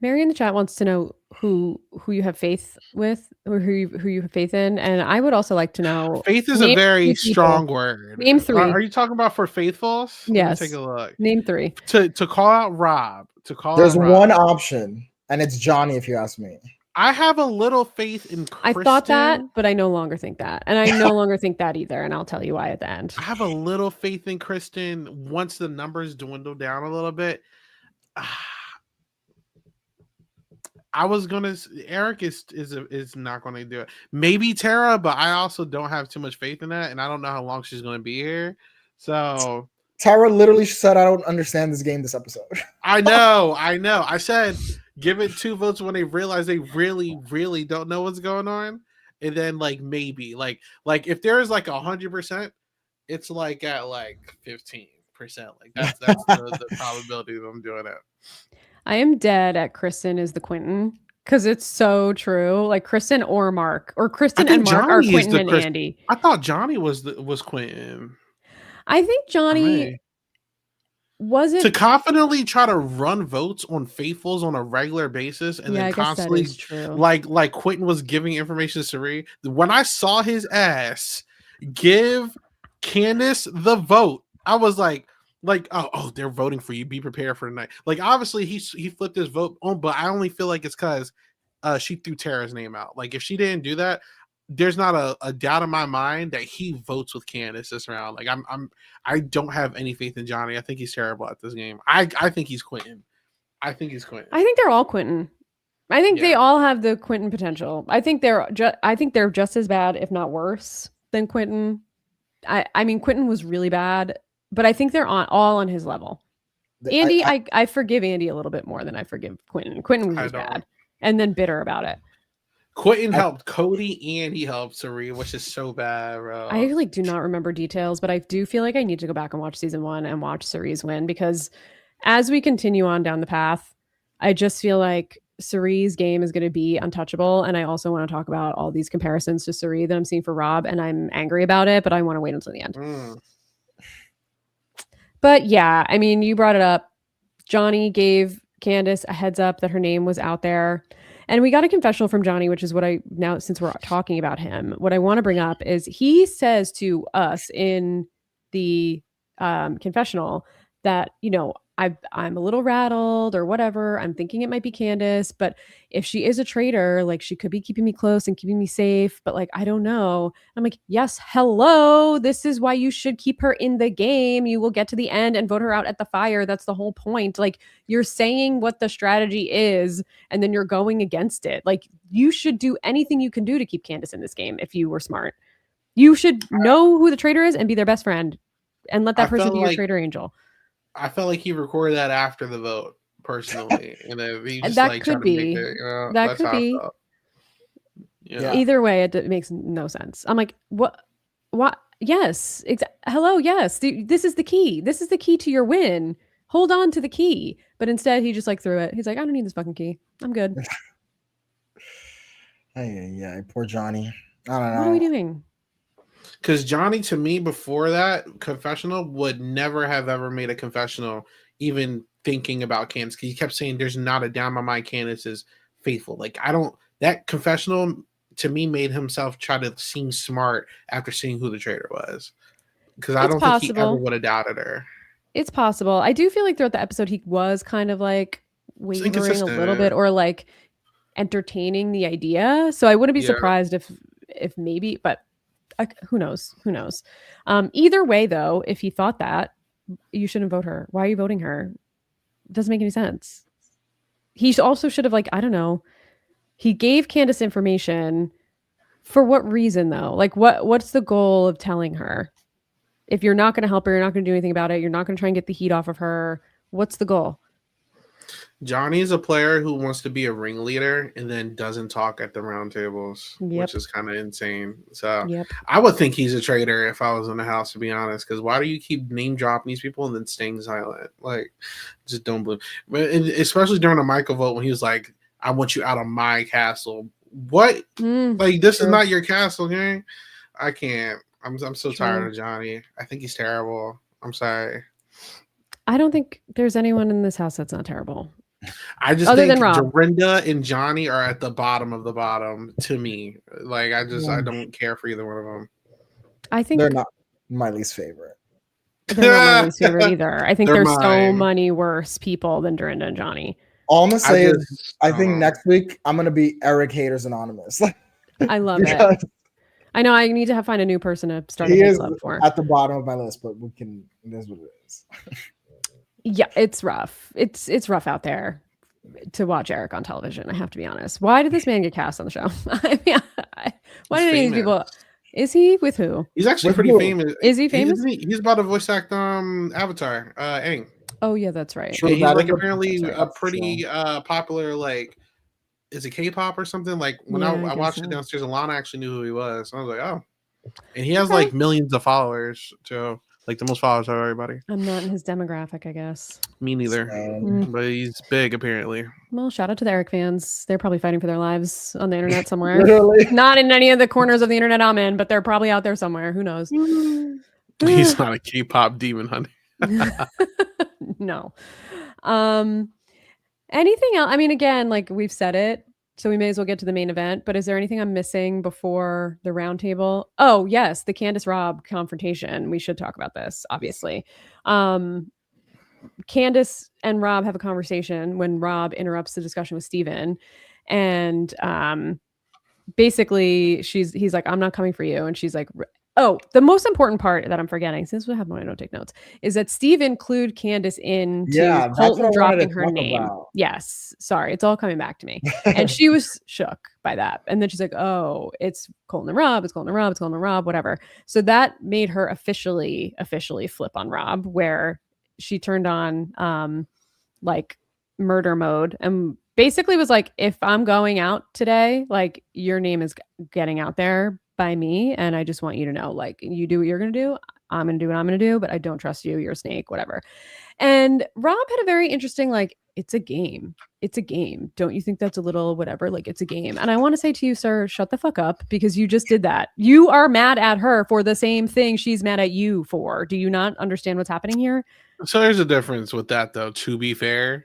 Mary in the chat wants to know who you have faith with or who you have faith in, and I would also like to know. Faith is a very strong word. Name 3. Are you talking about for faithfuls? Yes. Let me take a look. Name 3. To call out Rob. There's one option, and it's Johnny. If you ask me, I have a little faith in Kristen. I thought that, but I no longer think that, and I no longer think that either. And I'll tell you why at the end. I have a little faith in Kristen once the numbers dwindle down a little bit. I was gonna. Eric is not going to do it. Maybe Tara, but I also don't have too much faith in that, and I don't know how long she's going to be here. So Tara literally said, "I don't understand this game this episode." I know. I said give it 2 votes when they realize they really, really don't know what's going on, and then like maybe like if there is like 100%, it's like at like 15%. Like that's the probability of them doing it. I am dead at Kristen is the Quentin because it's so true. Like Kristen or Mark or Kristen and Mark are Quentin and Andy. I thought Johnny was Quentin. I think Johnny wasn't to confidently try to run votes on faithfuls on a regular basis and then constantly like Quentin was giving information to Sari. When I saw his ass give Candace the vote, I was like oh they're voting for you, be prepared for tonight. Like obviously he flipped his vote on, but I only feel like it's because she threw Tara's name out. Like if she didn't do that, there's not a doubt in my mind that he votes with Candace this round. Like I don't have any faith in Johnny. I think he's terrible at this game. I think he's Quentin. I think they're all Quentin. I think they all have the Quentin potential. I think they're just as bad, if not worse, than Quentin. I mean Quentin was really bad. But I think they're all on his level. Andy, I forgive Andy a little bit more than I forgive Quentin. Quentin was bad and then bitter about it. Quentin helped Cody and he helped Sari, which is so bad, bro. I like do not remember details, but I do feel like I need to go back and watch season 1 and watch Sari's win because as we continue on down the path, I just feel like Sari's game is going to be untouchable. And I also want to talk about all these comparisons to Sari that I'm seeing for Rob, and I'm angry about it, but I want to wait until the end. But yeah, I mean, you brought it up. Johnny gave Candace a heads up that her name was out there. And we got a confessional from Johnny, which is what now, since we're talking about him, what I want to bring up is he says to us in the confessional that, I'm a little rattled or whatever. I'm thinking it might be Candace, but if she is a traitor, like she could be keeping me close and keeping me safe, but like, I don't know. I'm like, yes, hello. This is why you should keep her in the game. You will get to the end and vote her out at the fire. That's the whole point. Like you're saying what the strategy is, and then you're going against it. Like you should do anything you can do to keep Candace in this game. If you were smart, you should know who the traitor is and be their best friend and let that person be your traitor angel. I felt like he recorded that after the vote, personally, and then he just that could be. That could be. Yeah. Either way, it makes no sense. I'm like, what? Yes. Hello. Yes. This is the key. This is the key to your win. Hold on to the key. But instead, he just like threw it. He's like, I don't need this fucking key. I'm good. Yeah. Poor Johnny. I don't know. What are we doing? Because Johnny, to me, before that confessional, would never have ever made a confessional, even thinking about Candace. Because he kept saying, "There's not a doubt in my mind Candace is faithful." Like that confessional to me made himself try to seem smart after seeing who the traitor was. Because I don't think he ever would have doubted her. It's possible. I do feel like throughout the episode he was kind of like wavering a little bit, or like entertaining the idea. So I wouldn't be surprised if maybe, but. Who knows? Either way, though, if he thought that, you shouldn't vote her. Why are you voting her? It doesn't make any sense. He also should have, like, I don't know. He gave Candace information. For what reason, though? Like, what's the goal of telling her? If you're not going to help her, you're not going to do anything about it. You're not going to try and get the heat off of her. What's the goal? Johnny is a player who wants to be a ringleader and then doesn't talk at the round tables, which is kind of insane. So I would think he's a traitor if I was in the house, to be honest, because why do you keep name dropping these people and then staying silent? Like, just don't believe. But especially during the Michael vote when he was like, I want you out of my castle. What? Like, this is not your castle, gang. I can't. I'm so tired of Johnny. I think he's terrible. I'm sorry. I don't think there's anyone in this house that's not terrible. I just think Dorinda and Johnny are at the bottom of the bottom to me. Like, I don't care for either one of them. I think they're not my least favorite. They're not my least favorite either. I think there's so many worse people than Dorinda and Johnny. All I'm gonna say is I think next week I'm gonna be Eric Haters Anonymous. I love it. I know I need to find a new person to start a club for. At the bottom of my list, but we can. It is what it is. Yeah, it's rough. It's rough out there to watch Eric on television. I have to be honest. Why did this man get cast on the show? I mean, why did these people? Is he with who? He's actually pretty famous. Is he famous? He's about to voice act Avatar, Aang. Oh yeah, that's right. Yeah, he's like apparently a pretty popular, like, is it K-pop or something? Like when I watched it downstairs, Alana actually knew who he was. So I was like, oh, and he has like millions of followers too. Like the most followers of everybody. I'm not in his demographic, I guess. Me neither. But he's big, apparently. Well, shout out to the Eric fans. They're probably fighting for their lives on the internet somewhere. Not in any of the corners of the internet I'm in, but they're probably out there somewhere. Who knows? He's not a K-pop demon, honey. No. Anything else? I mean, again, like we've said it, so we may as well get to the main event. But is there anything I'm missing before the roundtable? Oh, yes, the Candace Rob confrontation. We should talk about this, obviously. Candace and Rob have a conversation when Rob interrupts the discussion with Steven. And basically, he's like, I'm not coming for you. And she's like, oh, the most important part that I'm forgetting, since we have when I don't take notes, is that Steven clued Candace in to Colton dropping her name. Yes. Sorry. It's all coming back to me. And she was shook by that. And then she's like, oh, it's Colton and Rob. It's Colton and Rob. It's Colton and Rob, whatever. So that made her officially flip on Rob, where she turned on like murder mode and basically was like, if I'm going out today, like your name is getting out there by me, and I just want you to know, like, you do what you're gonna do, I'm gonna do what I'm gonna do, but I don't trust you, you're a snake, whatever. And Rob had a very interesting, like, it's a game, don't you think that's a little whatever, like, it's a game. And I want to say to you, sir, shut the fuck up, because you just did that. You are mad at her for the same thing she's mad at you for. Do you not understand what's happening here? So there's a difference with that, though, to be fair.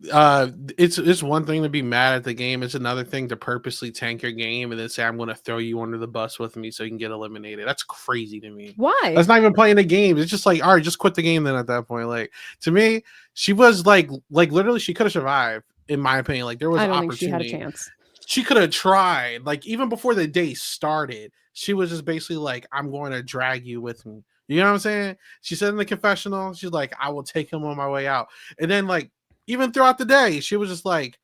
It's one thing to be mad at the game. It's another thing to purposely tank your game and then say I'm going to throw you under the bus with me so you can get eliminated. That's crazy to me. Why? That's not even playing the game. It's just like, all right, just quit the game then at that point. Like, to me, she was like literally she could have survived, in my opinion. Like, there was I don't opportunity. think she had a chance. She could have tried. Like, even before the day started, she was just basically like, I'm going to drag you with me. You know what I'm saying? She said in the confessional, she's like, I will take him on my way out. And then, like, even throughout the day, she was just like,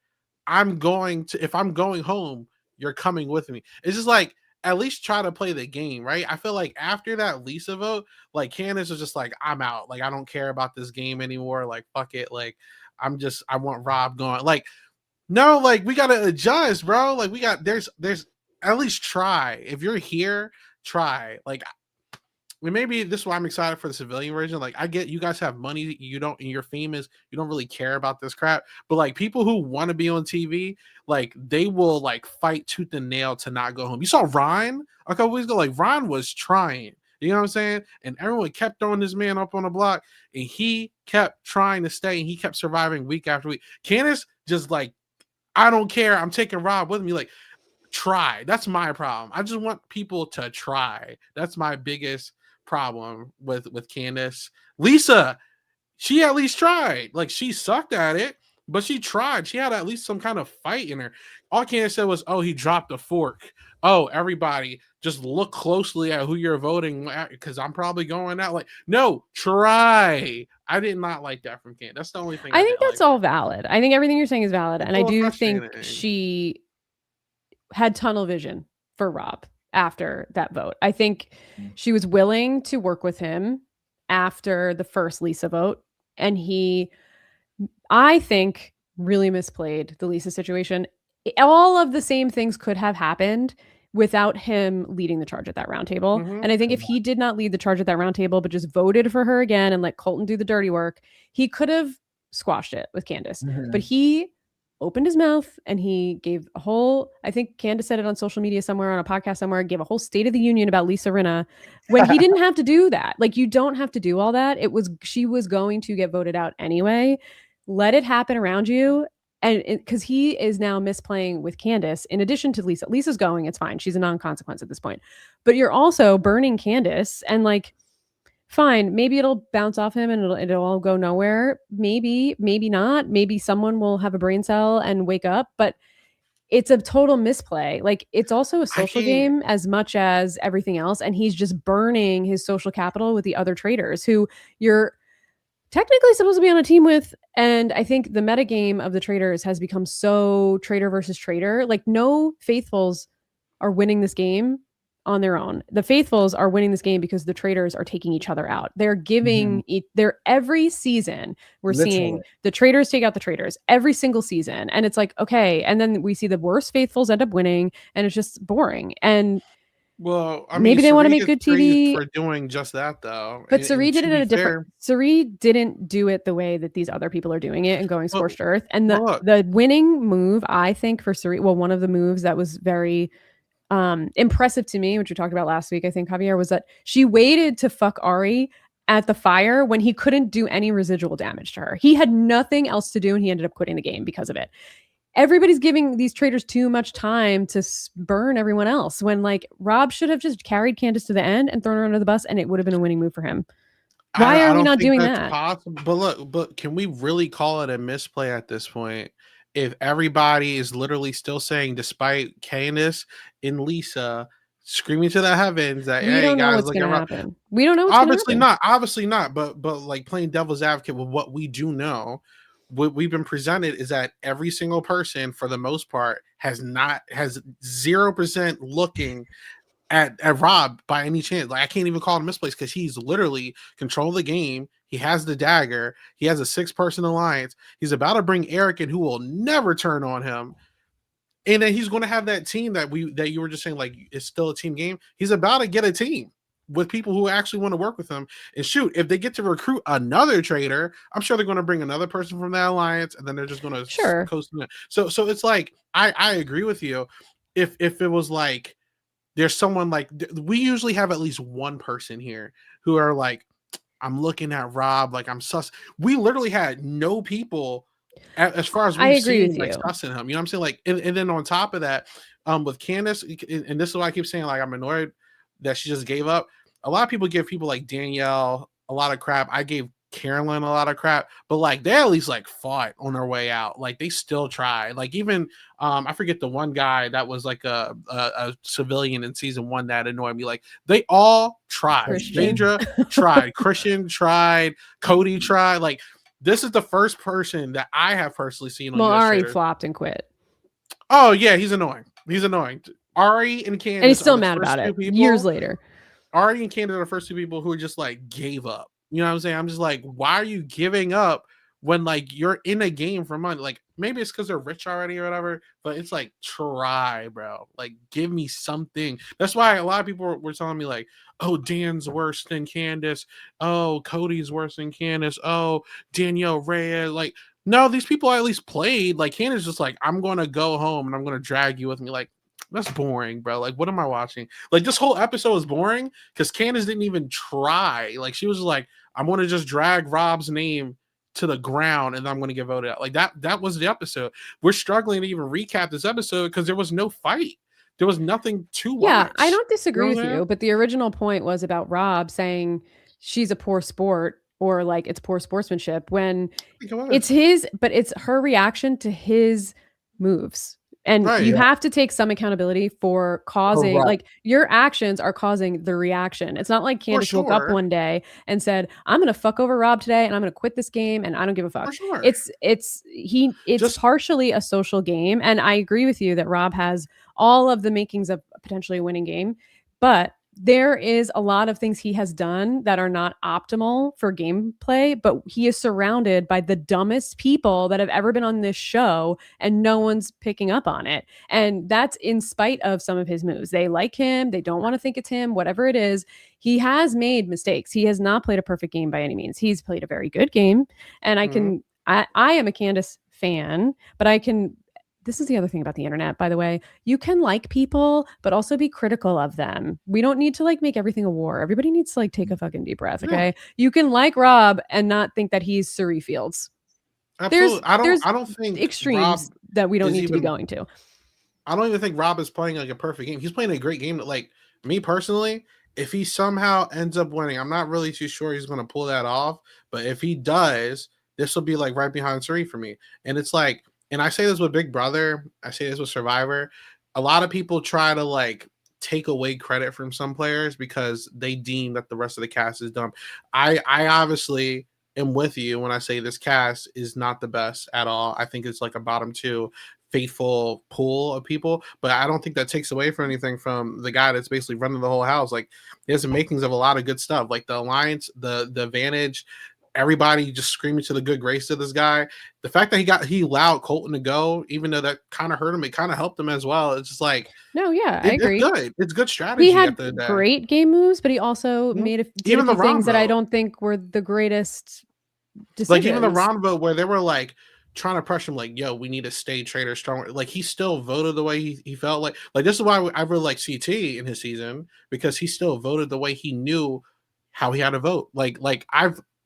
if I'm going home, you're coming with me. It's just like, at least try to play the game, right? I feel like after that Lisa vote, like, Candace was just like, I'm out. Like, I don't care about this game anymore. Like, fuck it. Like, I want Rob going. Like, no, like, we gotta adjust, bro. Like, there's at least try. If you're here, try. Like, maybe this is why I'm excited for the civilian version. Like, I get you guys have money, you're famous, you don't really care about this crap. But like, people who want to be on TV, like, they will like fight tooth and nail to not go home. You saw Ryan a couple weeks ago. Like, Ryan was trying. You know what I'm saying? And everyone kept throwing this man up on the block, and he kept trying to stay, and he kept surviving week after week. Candace just like, I don't care. I'm taking Rob with me. Like, try. That's my problem. I just want people to try. That's my biggest problem with Candace. Lisa, she at least tried. Like, she sucked at it, but she tried. She had at least some kind of fight in her. All Candace said was, oh, he dropped a fork. Oh, everybody just look closely at who you're voting at, because I'm probably going out. Like, no, try. I did not like that from Candace. That's the only thing I think that's like. all valid. I think everything you're saying is valid. And I do think frustrating. she had tunnel vision for Rob after that vote. I think she was willing to work with him after the first Lisa vote. And he, I think, really misplayed the Lisa situation. All of the same things could have happened without him leading the charge at that round table. Mhm. And I think if he did not lead the charge at that round table, but just voted for her again and let Colton do the dirty work, he could have squashed it with Candace. Mhm. But he opened his mouth and he gave a whole, I think Candace said it on social media somewhere, on a podcast somewhere, gave a whole State of the Union about Lisa Rinna when he didn't have to do that. Like, you don't have to do all that. She was going to get voted out anyway. Let it happen around you. And because he is now misplaying with Candace, in addition to Lisa. Lisa's going, it's fine. She's a non-consequence at this point. But you're also burning Candace, and like, fine, maybe it'll bounce off him and it'll all go nowhere. Maybe not. Maybe someone will have a brain cell and wake up, but it's a total misplay. Like, it's also a social game as much as everything else. And he's just burning his social capital with the other traitors who you're technically supposed to be on a team with. And I think the metagame of the Traitors has become so traitor versus traitor. Like, no faithfuls are winning this game on their own. The faithfuls are winning this game because the Traitors are taking each other out. They're giving they're every season we're seeing the Traitors take out the Traitors every single season. And it's like, okay. And then we see the worst faithfuls end up winning, and it's just boring. And well, I mean, maybe they want to make good TV for doing just that, though. But Suri did it at a different. Suri didn't do it the way that these other people are doing it and going scorched earth. And the winning move, I think, for Suri, well, one of the moves that was very impressive to me, which we talked about last week, I think, Javier, was that she waited to fuck Ari at the fire when he couldn't do any residual damage to her. He had nothing else to do, and he ended up quitting the game because of it. Everybody's giving these traitors too much time to burn everyone else, when like Rob should have just carried Candace to the end and thrown her under the bus, and it would have been a winning move for him. Why are we not doing that? Possible. But look, but can we really call it a misplay at this point? If everybody is literally still saying, despite Candace and Lisa screaming to the heavens that, we don't know what's going to happen. We don't know. Obviously not. But like, playing devil's advocate with what we do know, what we've been presented is that every single person, for the most part, has 0% looking at Rob by any chance. Like, I can't even call it a misplace because he's literally control the game. He has the dagger. He has a 6-person alliance. He's about to bring Eric in, who will never turn on him. And then he's going to have that team that you were just saying, like, it's still a team game. He's about to get a team with people who actually want to work with him. And shoot, if they get to recruit another traitor, I'm sure they're going to bring another person from that alliance, and then they're just going to coast in. So it's like, I agree with you. If it was like, there's someone like, we usually have at least one person here who are like, I'm looking at Rob like I'm sus. We literally had no people as far as I we've agree seen, with like you. sussing him. You know what I'm saying? Like, and then on top of that, with Candace, and this is why I keep saying like I'm annoyed that she just gave up. A lot of people give people like Danielle a lot of crap. I gave Carolyn a lot of crap, but like they at least like fought on their way out. Like they still tried. Like even I forget the one guy that was like a civilian in season 1 that annoyed me. Like they all tried. Christian. Phaedra tried, Christian tried, Cody tried. Like this is the first person that I have personally seen on Well, US Ari Traitors. flopped and quit. Oh yeah, he's annoying. He's annoying. Ari and Candace, And he's still are the mad first about two it people, years later. Ari and Candace are the first two people who just like gave up. You know what I'm saying? I'm just like, why are you giving up when like you're in a game for money? Like maybe it's because they're rich already or whatever, but it's like try, bro. Like give me something. That's why a lot of people were telling me like, oh, Dan's worse than Candace. Oh, Cody's worse than Candace. Oh, Danielle Reyes. Like, no, these people at least played. Like Candace just like, I'm gonna go home and I'm gonna drag you with me. Like, that's boring, bro. Like, what am I watching? Like, this whole episode was boring because Candace didn't even try. Like, she was like, I'm going to just drag Rob's name to the ground and I'm going to get voted out. Like, that was the episode. We're struggling to even recap this episode because there was no fight. There was nothing to watch. Yeah, I don't disagree You know with what I'm you, but the original point was about Rob saying she's a poor sport or like it's poor sportsmanship when it's his, but it's her reaction to his moves. And Right, you yeah. have to take some accountability for causing, Correct. like your actions are causing the reaction. It's not like Candace woke up sure. one day and said, "I'm going to fuck over Rob today, and I'm going to quit this game, and I don't give a fuck." For sure. It's Just- partially a social game, and I agree with you that Rob has all of the makings of potentially a winning game, but there is a lot of things he has done that are not optimal for gameplay, but he is surrounded by the dumbest people that have ever been on this show and no one's picking up on it. And that's in spite of some of his moves. They like him, they don't want to think it's him, whatever it is. He has made mistakes. He has not played a perfect game by any means. He's played a very good game. And I am a Candace fan, but this is the other thing about the internet, by the way. You can like people, but also be critical of them. We don't need to like make everything a war. Everybody needs to like take a fucking deep breath, okay? Yeah. You can like Rob and not think that he's Suri Fields. Absolutely. I don't think extremes Rob that we don't need to be going to. I don't even think Rob is playing like a perfect game. He's playing a great game. That, like me personally, if he somehow ends up winning, I'm not really too sure he's going to pull that off. But if he does, this will be like right behind Suri for me. And it's like, and I say this with Big Brother, I say this with Survivor. A lot of people try to like take away credit from some players because they deem that the rest of the cast is dumb. I obviously am with you when I say this cast is not the best at all. I think it's like a bottom 2 faithful pool of people, but I don't think that takes away from anything from the guy that's basically running the whole house. Like he has the makings of a lot of good stuff, like the alliance, the advantage, everybody just screaming to the good grace of this guy. The fact that he allowed Colton to go, even though that kind of hurt him, it kind of helped him as well. It's just like, no, yeah, I agree. It's good. It's good strategy. He had great game moves, but he also made a few things that I don't think were the greatest decisions. Like even the Ron vote where they were like trying to pressure him, like, yo, we need to stay Traitor strong. Like he still voted the way he felt like this is why I really like CT in his season, because he still voted the way he knew how he had to vote.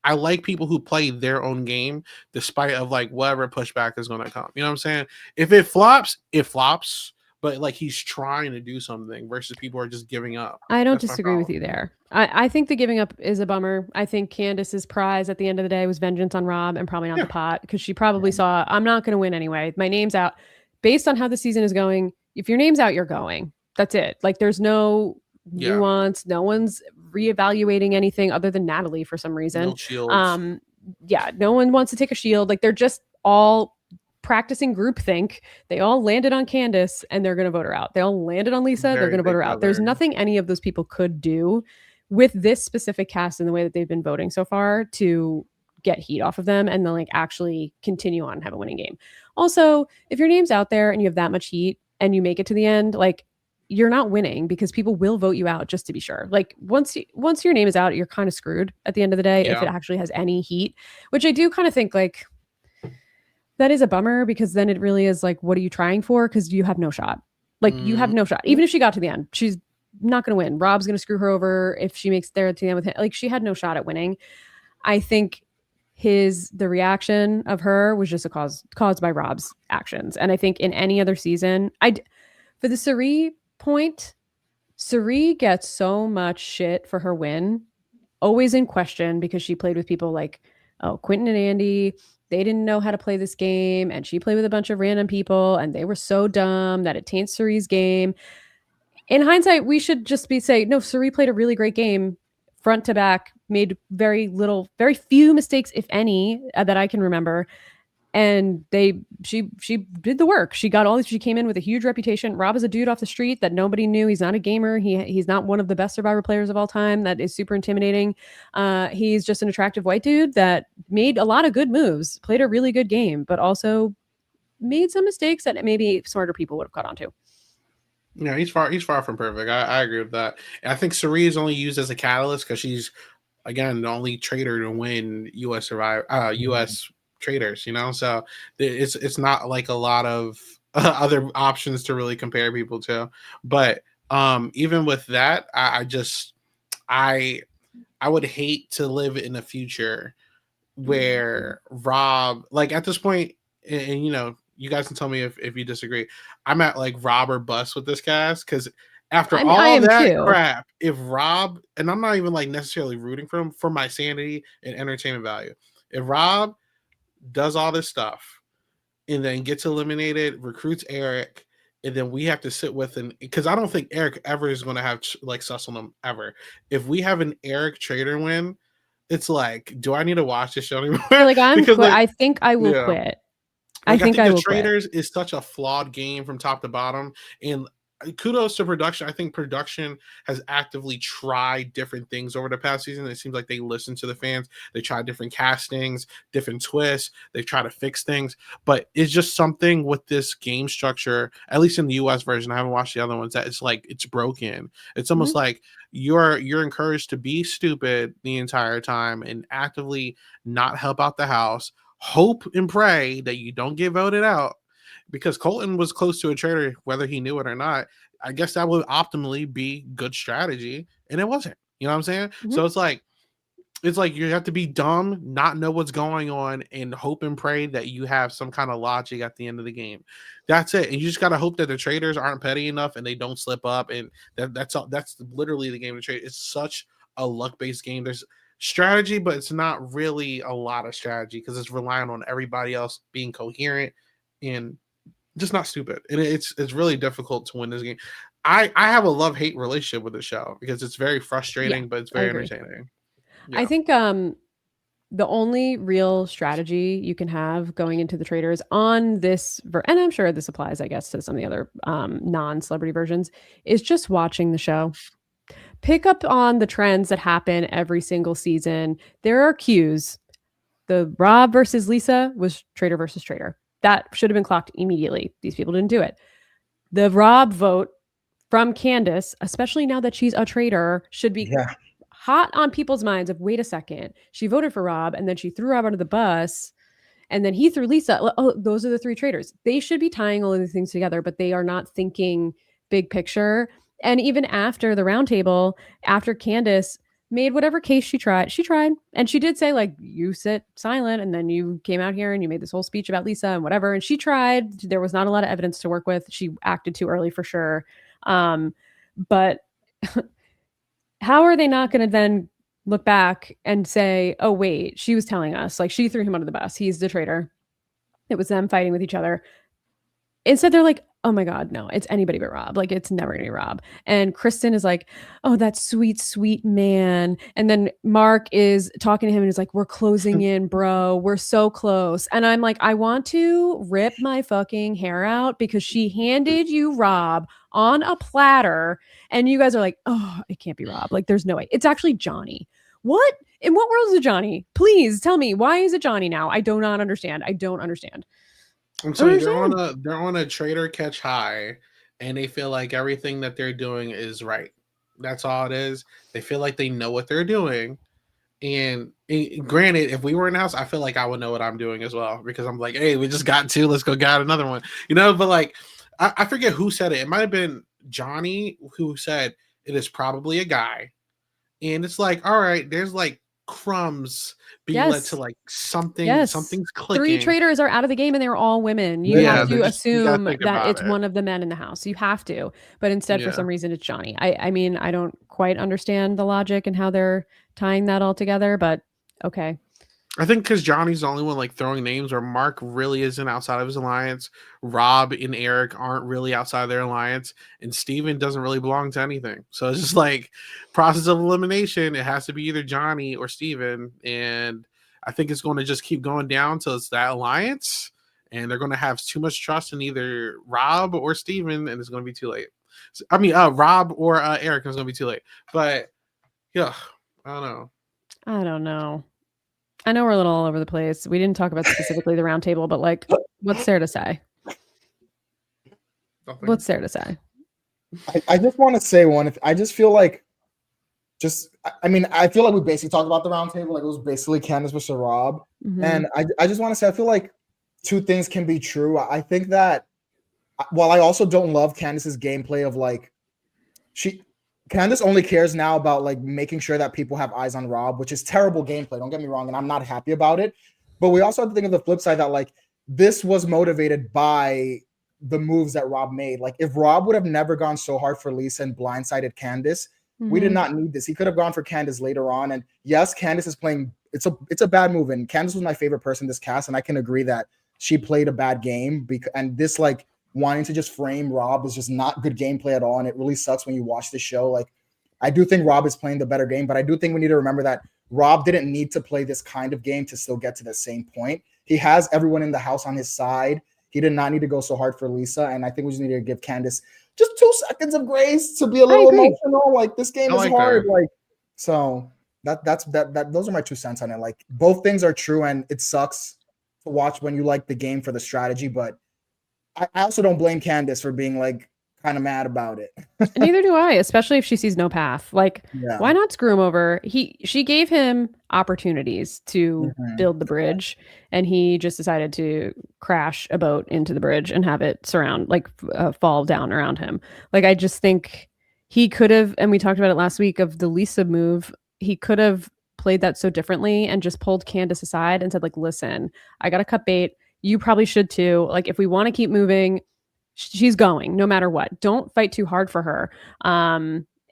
I like people who play their own game despite of like whatever pushback is going to come. You know what I'm saying? If it flops, it flops. But like he's trying to do something versus people are just giving up. I don't disagree with you there. I think the giving up is a bummer. I think Candace's prize at the end of the day was vengeance on Rob and probably not the pot, because she probably saw, I'm not going to win anyway. My name's out. Based on how the season is going, if your name's out, you're going. That's it. Like there's no nuance. No one's reevaluating anything other than Natalie for some reason. No shields. No one wants to take a shield. Like they're just all practicing groupthink. They all landed on Candace and they're going to vote her out. They all landed on Lisa. They're going to vote her out. There's nothing any of those people could do with this specific cast and the way that they've been voting so far to get heat off of them and then like actually continue on and have a winning game. Also, if your name's out there and you have that much heat and you make it to the end, like you're not winning because people will vote you out just to be sure. Like once your name is out, you're kind of screwed at the end of the day if it actually has any heat, which I do kind of think like that is a bummer, because then it really is like, what are you trying for? Because you have no shot. Like you have no shot. Even if she got to the end, she's not going to win. Rob's going to screw her over if she makes there to the end with him. Like she had no shot at winning. I think the reaction of her was just caused by Rob's actions. And I think in any other season, for the Cirie point, Cirie gets so much shit for her win, always in question, because she played with people like, Quentin and Andy. They didn't know how to play this game, and she played with a bunch of random people, and they were so dumb that it taints Cirie's game. In hindsight, we should just say, no, Cirie played a really great game, front to back, made very few mistakes, if any, that I can remember. And she did the work. She came in with a huge reputation. Rob is a dude off the street that nobody knew. He's not a gamer. He's not one of the best Survivor players of all time. That is super intimidating. He's just an attractive white dude that made a lot of good moves, played a really good game, but also made some mistakes that maybe smarter people would have caught on to. Yeah, he's far from perfect. I agree with that. And I think Cirie is only used as a catalyst because she's, again, the only traitor to win U.S. Traitors, so it's not like a lot of other options to really compare people to. But even with that, I would hate to live in a future where Rob, like at this point, and you guys can tell me if you disagree, I'm at like Rob or bust with this cast, because after all that crap, if Rob, and I'm not even like necessarily rooting for him, for my sanity and entertainment value, if Rob does all this stuff and then gets eliminated, recruits Eric, and then we have to sit with him, because I don't think Eric ever is going to have like sus on him ever. If we have an Eric traitor win, it's like, do I need to watch this show anymore? Like I think I will quit. I think the Traitors is such a flawed game from top to bottom, and kudos to production. I think production has actively tried different things over the past season. It seems like they listen to the fans. They try different castings, different twists. They try to fix things, but it's just something with this game structure, at least in the US version. I haven't watched the other ones, that it's like it's broken. It's almost like you're encouraged to be stupid the entire time and actively not help out the house, hope and pray that you don't get voted out. Because Colton was close to a traitor, whether he knew it or not. I guess that would optimally be good strategy, and it wasn't. You know what I'm saying? Mm-hmm. So it's like you have to be dumb, not know what's going on, and hope and pray that you have some kind of logic at the end of the game. That's it. And you just gotta hope that the traitors aren't petty enough and they don't slip up. And that's all. That's literally the game of trade. It's such a luck-based game. There's strategy, but it's not really a lot of strategy because it's relying on everybody else being coherent and just not stupid. And it's really difficult to win this game. I have a love-hate relationship with the show because it's very frustrating, but it's very entertaining. Yeah. I think the only real strategy you can have going into the Traitors on this, and I'm sure this applies, I guess, to some of the other non-celebrity versions, is just watching the show. Pick up on the trends that happen every single season. There are cues. The Rob versus Lisa was traitor versus traitor. That should have been clocked immediately. These people didn't do it. The Rob vote from Candace, especially now that she's a traitor, should be hot on people's minds of, wait a second, she voted for Rob and then she threw Rob under the bus and then he threw Lisa. Oh, those are the three traitors. They should be tying all of these things together, but they are not thinking big picture. And even after the roundtable, after Candace made whatever case she tried. And she did say, like, you sit silent and then you came out here and you made this whole speech about Lisa and whatever. And she tried. There was not a lot of evidence to work with. She acted too early for sure. But how are they not going to then look back and say, oh, wait, she was telling us, like, she threw him under the bus. He's the traitor. It was them fighting with each other. Instead, they're like, oh my God, no, it's anybody but Rob. Like, it's never going to be Rob. And Kristen is like, oh, that sweet, sweet man. And then Mark is talking to him and he's like, we're closing in, bro. We're so close. And I'm like, I want to rip my fucking hair out because she handed you Rob on a platter. And you guys are like, oh, it can't be Rob. Like, there's no way. It's actually Johnny. What? In what world is it Johnny? Please tell me. Why is it Johnny now? I do not understand. I don't understand. I'm sorry, they're on a traitor catch high, and they feel like everything that they're doing is right. That's all it is. They feel like they know what they're doing. And granted, if we were in the house, I feel like I would know what I'm doing as well, because I'm like, hey, we just got two, let's go get another one. You know, but like, I forget who said it. It might have been Johnny who said it is probably a guy. And it's like, all right, there's like crumbs being led Yes. to like something, Yes. something's 3 clicking. traitors are out of the game and they're all women. You Yeah, have they're to just- you gotta assume think that about it's it. one of the men in the house. You have to. But instead, for Yeah. some reason, it's Johnny. I mean, I don't quite understand the logic and how they're tying that all together, but okay. I think because Johnny's the only one like throwing names, or Mark really isn't outside of his alliance. Rob and Eric aren't really outside their alliance, and Steven doesn't really belong to anything. So it's just like process of elimination. It has to be either Johnny or Steven. And I think it's going to just keep going down till it's that alliance. And they're going to have too much trust in either Rob or Steven, and it's going to be too late. I mean, Rob or Eric, and it's going to be too late. But yeah, I don't know. I don't know. I know we're a little all over the place. We didn't talk about specifically the round table, but like, what's there to say? Nothing. What's there to say? I just want to say one. I just feel like, I mean, I feel like we basically talked about the round table. Like it was basically Candace versus Rob. Mhm. And I just want to say, I feel like two things can be true. I think that while I also don't love Candace's gameplay of like, Candace only cares now about like making sure that people have eyes on Rob, which is terrible gameplay. Don't get me wrong. And I'm not happy about it. But we also have to think of the flip side that like this was motivated by the moves that Rob made. Like if Rob would have never gone so hard for Lisa and blindsided Candace, we did Mhm. not need this. He could have gone for Candace later on. And yes, Candace is playing. It's a bad move. And Candace was my favorite person in this cast. And I can agree that she played a bad game and this like wanting to just frame Rob is just not good gameplay at all. And it really sucks when you watch the show. Like, I do think Rob is playing the better game, but I do think we need to remember that Rob didn't need to play this kind of game to still get to the same point. He has everyone in the house on his side. He did not need to go so hard for Lisa. And I think we just need to give Candace just 2 seconds of grace to be a little emotional. Like this game is hard. Like, so those are my 2 cents on it. Like both things are true and it sucks to watch when you like the game for the strategy, but I also don't blame Candace for being like kind of mad about it. Neither do I, especially if she sees no path. Like, why not screw him over? She gave him opportunities to build the bridge, and he just decided to crash a boat into the bridge and have it fall down around him. Like, I just think he could have, and we talked about it last week of the Lisa move. He could have played that so differently and just pulled Candace aside and said, like, listen, I got to cut bait. You probably should too. Like, if we want to keep moving, she's going no matter what. Don't fight too hard for her.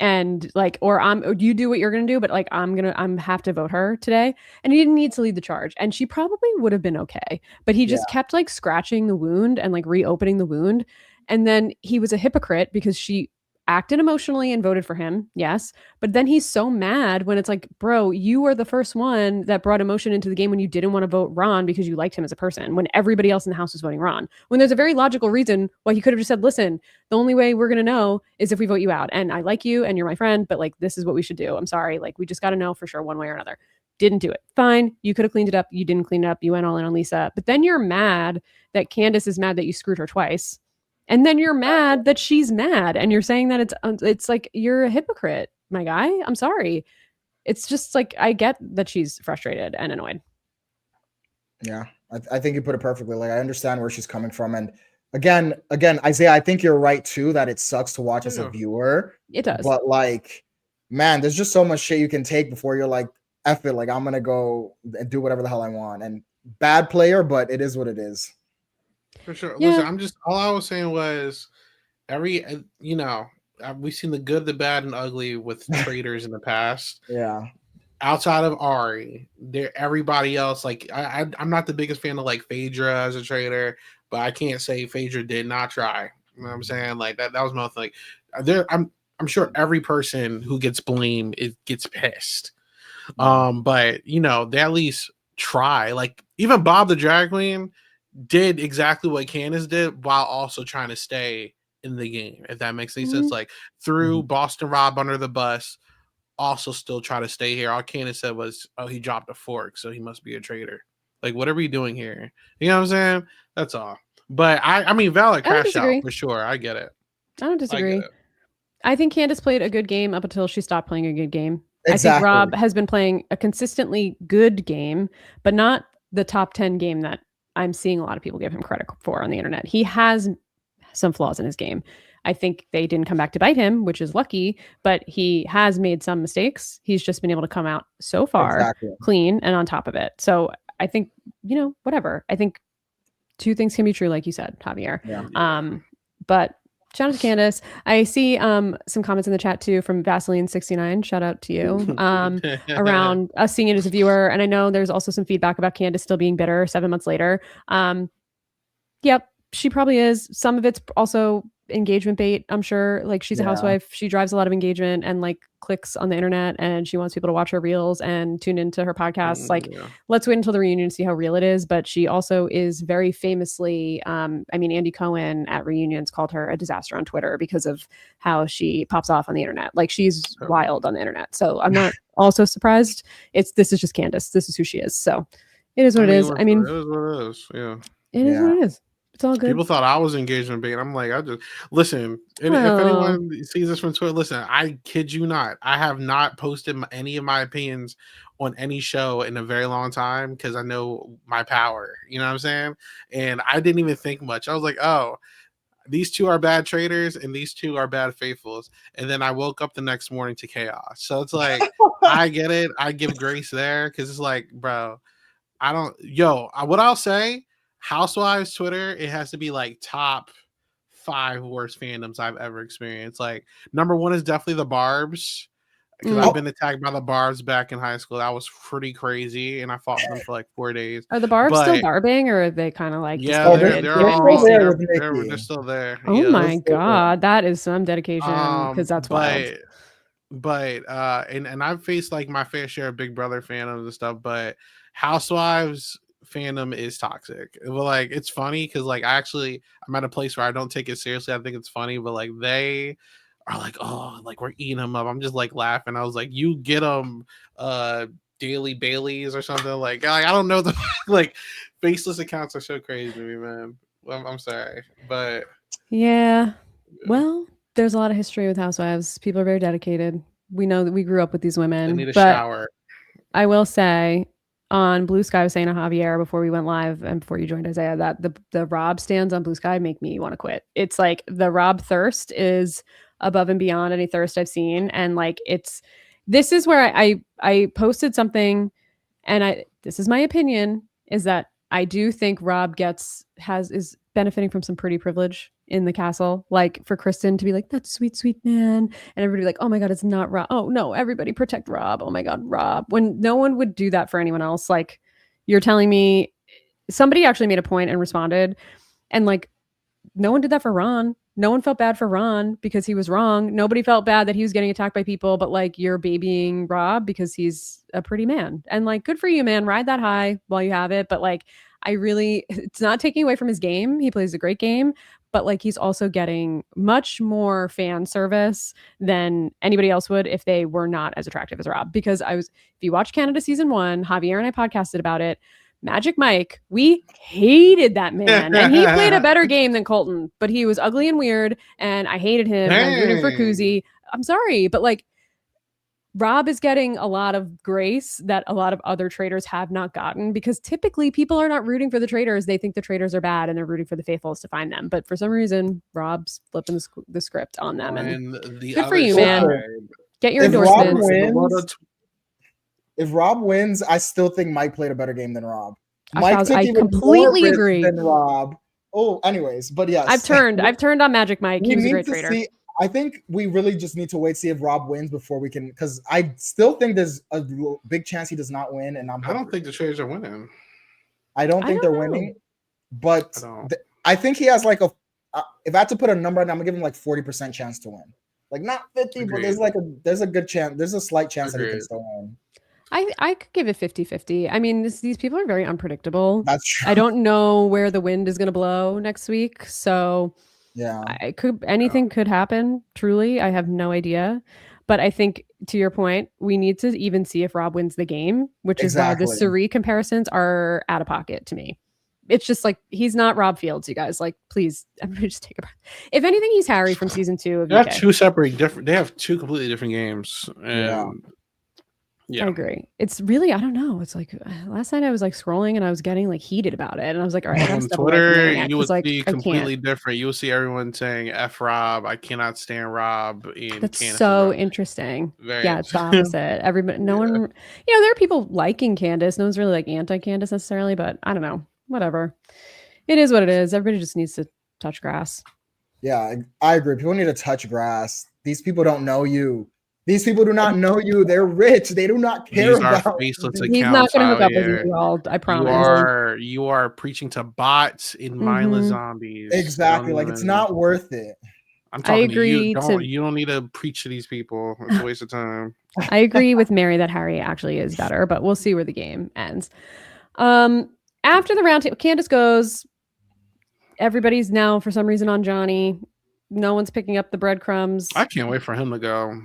And like, or you do what you're going to do, but like, I'm have to vote her today. And he didn't need to lead the charge. And she probably would have been okay. But he just kept like scratching the wound and like reopening the wound. And then he was a hypocrite because she acted emotionally and voted for him. Yes. But then he's so mad when it's like, bro, you were the first one that brought emotion into the game when you didn't want to vote Ron because you liked him as a person, when everybody else in the house was voting Ron. When there's a very logical reason why he could have just said, listen, the only way we're going to know is if we vote you out. And I like you and you're my friend, but like, this is what we should do. I'm sorry. Like, we just got to know for sure one way or another. Didn't do it. Fine. You could have cleaned it up. You didn't clean it up. You went all in on Lisa. But then you're mad that Candace is mad that you screwed her twice. And then you're mad that she's mad, and you're saying that it's like, you're a hypocrite, my guy. I'm sorry. It's just like, I get that she's frustrated and annoyed. Yeah, I think you put it perfectly. Like, I understand where she's coming from. And again, Isaiah, I think you're right too, that it sucks to watch as a viewer. It does. But like, man, there's just so much shit you can take before you're like, F it, like I'm going to go and do whatever the hell I want. And bad player, but it is what it is. For sure. Yeah. Listen, all I was saying was we've seen the good, the bad, and ugly with Traitors in the past. Yeah. Outside of Ari, everybody else, like I'm not the biggest fan of like Phaedra as a traitor, but I can't say Phaedra did not try. You know what I'm saying? Like that was my thing. I'm sure every person who gets blamed gets pissed. But they at least try. Like even Bob the drag queen did exactly what Candace did while also trying to stay in the game, if that makes any sense. Like threw Boston Rob under the bus, also still try to stay here. All Candace said was, oh, he dropped a fork, so he must be a traitor. Like, what are we doing here? You know what I'm saying? That's all. But I mean, Valor crashed out for sure. I get it. I don't disagree. I think Candace played a good game up until she stopped playing a good game. Exactly. I think Rob has been playing a consistently good game, but not the top 10 game that I'm seeing a lot of people give him credit for on the internet. He has some flaws in his game. I think they didn't come back to bite him, which is lucky, but he has made some mistakes. He's just been able to come out so far clean and on top of it. So I think, whatever. I think two things can be true, like you said, Javier. Yeah. But shout out to Candace. I see some comments in the chat too from Vaseline69. Shout out to you around us seeing it as a viewer. And I know there's also some feedback about Candace still being bitter 7 months later. Yep, she probably is. Some of it's also engagement bait, I'm sure. Like, she's a housewife. She drives a lot of engagement and like clicks on the internet, and she wants people to watch her reels and tune into her podcasts. Let's wait until the reunion to see how real it is. But she also is very famously, Andy Cohen at reunions called her a disaster on Twitter because of how she pops off on the internet. Like, she's wild on the internet. So I'm not also surprised. This is just Candace. This is who she is. So it is what it is. It is what it is. Yeah. It is what it is. It's all good. People thought I was engagement bait. I'm like, I just listen. If anyone sees this from Twitter, listen, I kid you not. I have not posted any of my opinions on any show in a very long time because I know my power. You know what I'm saying? And I didn't even think much. I was like, oh, these two are bad traitors and these two are bad faithfuls. And then I woke up the next morning to chaos. So it's like, I get it. I give grace there because it's like, bro, what I'll say. Housewives Twitter, it has to be like top 5 worst fandoms I've ever experienced. Like, number 1 is definitely the Barbs, because I've been attacked by the Barbs back in high school. That was pretty crazy, and I fought them for like 4 days. Are the Barbs still barbing, or are they kind of like? Yeah, they're still there. Oh my god, that is some dedication, because that's wild. But and I've faced like my fair share of Big Brother fandoms and stuff, but Housewives fandom is toxic. Well, like, it's funny because like I'm at a place where I don't take it seriously. I think it's funny, but like they are like, oh, like we're eating them up. I'm just like laughing. I was like, you get them Daily Baileys or something. Like I don't know, the like faceless accounts are so crazy to me, man. I'm sorry, but yeah. Well, there's a lot of history with Housewives. People are very dedicated. We know that we grew up with these women. They need a shower. I will say, on Blue Sky, I was saying to Javier before we went live and before you joined, Isaiah, that the Rob stands on Blue Sky make me want to quit. It's like the Rob thirst is above and beyond any thirst I've seen. And like, this is where I posted something, and this is my opinion, is that I do think Rob is benefiting from some pretty privilege in the castle. Like, for Kristen to be like, that's sweet man, and everybody like, oh my god, it's not Rob. Oh no, everybody protect Rob. Oh my god, Rob. When no one would do that for anyone else. Like, you're telling me somebody actually made a point and responded, and like, no one did that for Ron. No one felt bad for Ron because he was wrong. Nobody felt bad that he was getting attacked by people, but like, you're babying Rob because he's a pretty man. And like, good for you, man. Ride that high while you have it. But like, it's not taking away from his game. He plays a great game, but like, he's also getting much more fan service than anybody else would if they were not as attractive as Rob. Because if you watch Canada season 1, Javier and I podcasted about it. Magic Mike, we hated that man, and he played a better game than Colton, but he was ugly and weird, and I hated him. I'm rooting for Kuzi. I'm sorry, but like, Rob is getting a lot of grace that a lot of other traitors have not gotten, because typically people are not rooting for the traitors. They think the traitors are bad and they're rooting for the faithfuls to find them. But for some reason, Rob's flipping the script on them. And good for you, man. Get your endorsements. If Rob wins, I still think Mike played a better game than Rob. I completely agree. Than Rob. Oh, anyways, but yes. I've turned on Magic Mike. He was a great traitor. I think we really just need to wait to see if Rob wins before we can, because I still think there's a big chance he does not win. And I don't think the traitors are winning. I don't think they're winning, but I think he has like if I had to put a number on, I'm gonna give him like 40% chance to win. Like, not 50, but there's a good chance. There's a slight chance that he can still win. I could give it 50-50. I mean, these people are very unpredictable. That's true. I don't know where the wind is going to blow next week. So yeah, anything could happen. Truly, I have no idea. But I think, to your point, we need to even see if Rob wins the game, which is why the Suri comparisons are out of pocket to me. It's just like, he's not Rob Fields, you guys. Like, please, everybody just take a breath. If anything, he's Harry from season 2 of UK. They have two completely different games. And Yeah. I agree. It's really, I don't know. It's like last night I was like scrolling and I was getting like heated about it. And I was like, all right, I gotta On step away from the Twitter, internet you 'cause, would like, see I can't. completely different. You will see everyone saying F Rob. I cannot stand Rob in That's Candace's so room. interesting. Very Yeah, it's the opposite. Everybody, no Yeah. one, there are people liking Candace. No one's really like anti-Candace necessarily, but I don't know. Whatever. It is what it is. Everybody just needs to touch grass. Yeah, I agree. People need to touch grass. These people don't know you. These people do not know you. They're rich. They do not care These are about faceless you. He's not accounts, going to hook up with Javier. you all. I You promise. are preaching to bots in mindless Mhm. zombies. Exactly. Like it's not worth it. I'm I talking to you. agree You don't need to preach to these people. It's a waste of time. I agree with Mary that Harry actually is better, but we'll see where the game ends. After the round table, Candace goes. Everybody's now for some reason on Johnny. No one's picking up the breadcrumbs. I can't wait for him to go.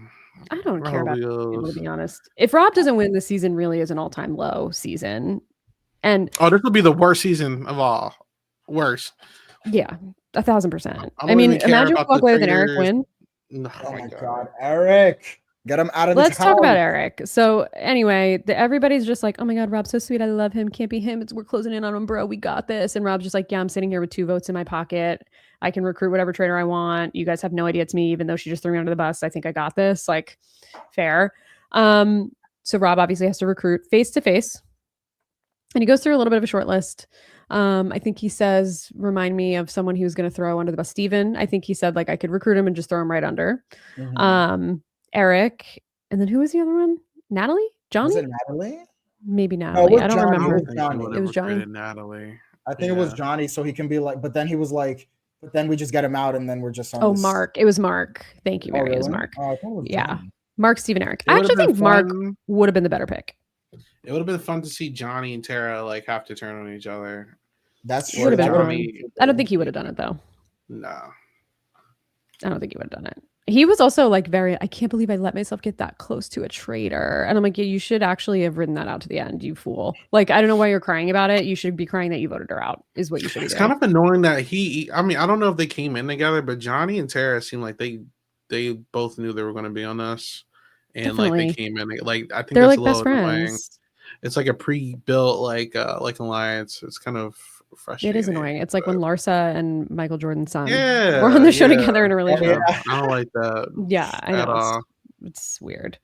I don't care about Probably people, to goes. be honest. If Rob doesn't win, this season really is an all-time low season. And Oh, this will be the worst season of all. Worst. yeah, 1,000%. I I don't mean, even care imagine we about walk the away with an Eric Traitors. win. No, Oh my God, Eric. Get him out of Let's this talk about house. Eric. So anyway, everybody's just like, oh my God, Rob's so sweet. I love him. Can't be him. We're closing in on him, bro. We got this. And Rob's just like, yeah, I'm sitting here with 2 votes in my pocket. I can recruit whatever traitor I want. You guys have no idea it's me, even though she just threw me under the bus. I think I got this. Like, fair. So Rob obviously has to recruit face to face. And he goes through a little bit of a short list. I think he says, remind me of someone he was going to throw under the bus. Steven. I think he said, like, I could recruit him and just throw him right under. Mhm. Eric. And then who was the other one? Natalie? Johnny? Was it Natalie? Maybe No, it Natalie. was I don't Johnny. remember. It was Johnny. It was Johnny. Natalie. I think it was Johnny, so he can be like, but then he was like, but then we just get him out and then we're just on Oh, this. Mark. It was Mark. Thank you, Oh, Mary. It was really? Mark. Oh, I thought it was Yeah. Johnny. Mark, Steven, Eric. It I would've actually been think Mark fun. would have been the better pick. It would have been fun to see Johnny and Tara like have to turn on each other. That's It would have true. been That fun. would've been I don't think he would have done it, though. No. I don't think he would have done it. He was also like I can't believe I let myself get that close to a traitor. And I'm like, yeah, you should actually have ridden that out to the end, you fool. Like, I don't know why you're crying about it. You should be crying that you voted her out, is what you should be It's doing. kind of annoying that I mean, I don't know if they came in together, but Johnny and Tara seem like they both knew they were going to be on this. And like Definitely. they came in, like I think They're that's like a best little annoying. friends. It's like a pre-built like alliance. It's kind of frustrating. It is annoying. It's like when Larsa and Michael Jordan's son Yeah, were on the show yeah. together in a relationship. yeah. I don't like that. Yeah, I at know. all. It's weird.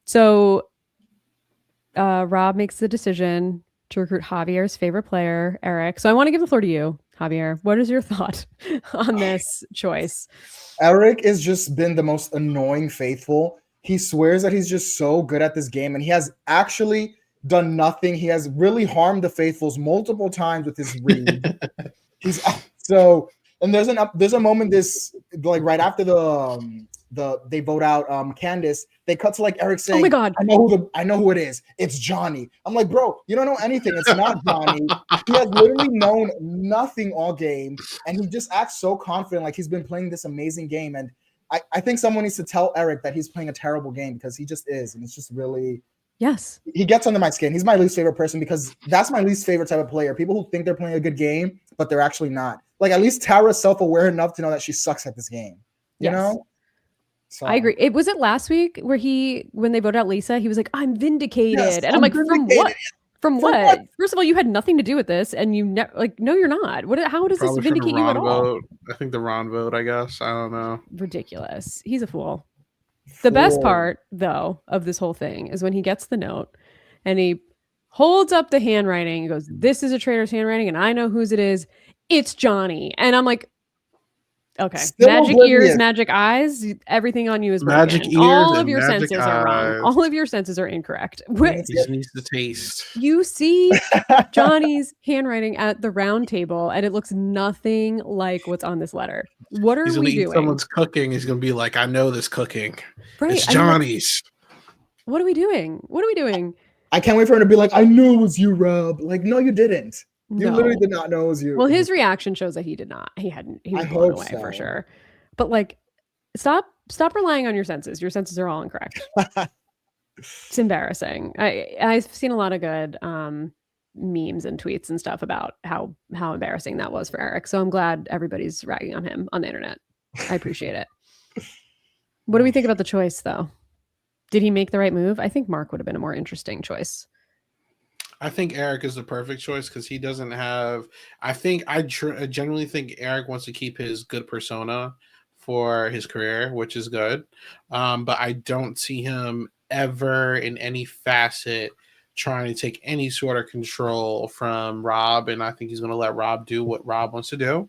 So Rob makes the decision to recruit Javier's favorite player, Eric. So I want to give the floor to you, Javier. What is your thought on this choice? Eric has just been the most annoying faithful. He swears that he's just so good at this game, and he has actually done nothing. He has really harmed the faithfuls multiple times with his read. He's so, and there's a moment this like right after they vote out Candace, they cut to like Eric saying, Oh my God. I know who it is. It's Johnny. I'm like, bro, you don't know anything. It's not Johnny. He has literally known nothing all game, and he just acts so confident, like he's been playing this amazing game. And I think someone needs to tell Eric that he's playing a terrible game, because he just is, and it's just really. Yes. He gets under my skin. He's my least favorite person, because that's my least favorite type of player. People who think they're playing a good game, but they're actually not. Like, at least Tara's self-aware enough to know that she sucks at this game. You know? So, I agree. Was it last week where when they voted out Lisa, he was like, I'm vindicated. Yes, and I'm like, vindicated. From what? From what? First of all, you had nothing to do with this, and you no, you're not. How does Probably this vindicate you at all? vote. I think the Ron vote, I guess. I don't know. Ridiculous. He's a fool. The best part, though, of this whole thing is when he gets the note and he holds up the handwriting and goes, this is a traitor's handwriting, and I know whose it is. It's Johnny. And I'm like, okay. Still magic oblivious. ears, magic eyes, everything on you is Magic broken. ears All and of your magic senses are wrong. eyes. All of your senses are incorrect. Yes. He just needs to taste. You see Johnny's handwriting at the round table, and it looks nothing like what's on this letter. What are He's gonna we eat doing? someone's cooking. He's gonna be like, I know this cooking. Right. It's I mean, like, Johnny's. what are we doing? What are we doing? I can't wait for him to be like, I knew it was you, Rob. Like, no, you didn't. You No. literally did not know it was you. Well, his reaction shows that he did not. He was I blown hope away so. for sure. But like, stop relying on your senses. Your senses are all incorrect. It's embarrassing. I've seen a lot of good memes and tweets and stuff about how embarrassing that was for Eric. So I'm glad everybody's ragging on him on the internet. I appreciate it. What do we think about the choice, though? Did he make the right move? I think Mark would have been a more interesting choice. I think Eric is the perfect choice because he doesn't have. I genuinely think Eric wants to keep his good persona for his career, which is good. But I don't see him ever in any facet trying to take any sort of control from Rob. And I think he's going to let Rob do what Rob wants to do.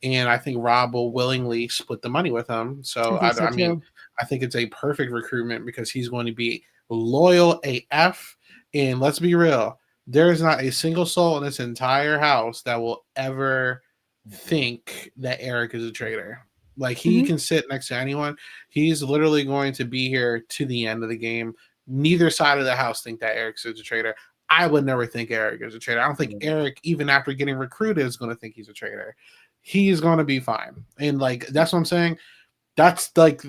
And I think Rob will willingly split the money with him. So, I mean, I think it's a perfect recruitment because he's going to be loyal AF. And let's be real. There is not a single soul in this entire house that will ever think that Eric is a traitor. Like, he can sit next to anyone. He's literally going to be here to the end of the game. Neither side of the house think that Eric is a traitor. I would never think Eric is a traitor. I don't think Eric, even after getting recruited, is going to think he's a traitor. He's going to be fine. And, like, that's what I'm saying. That's, like,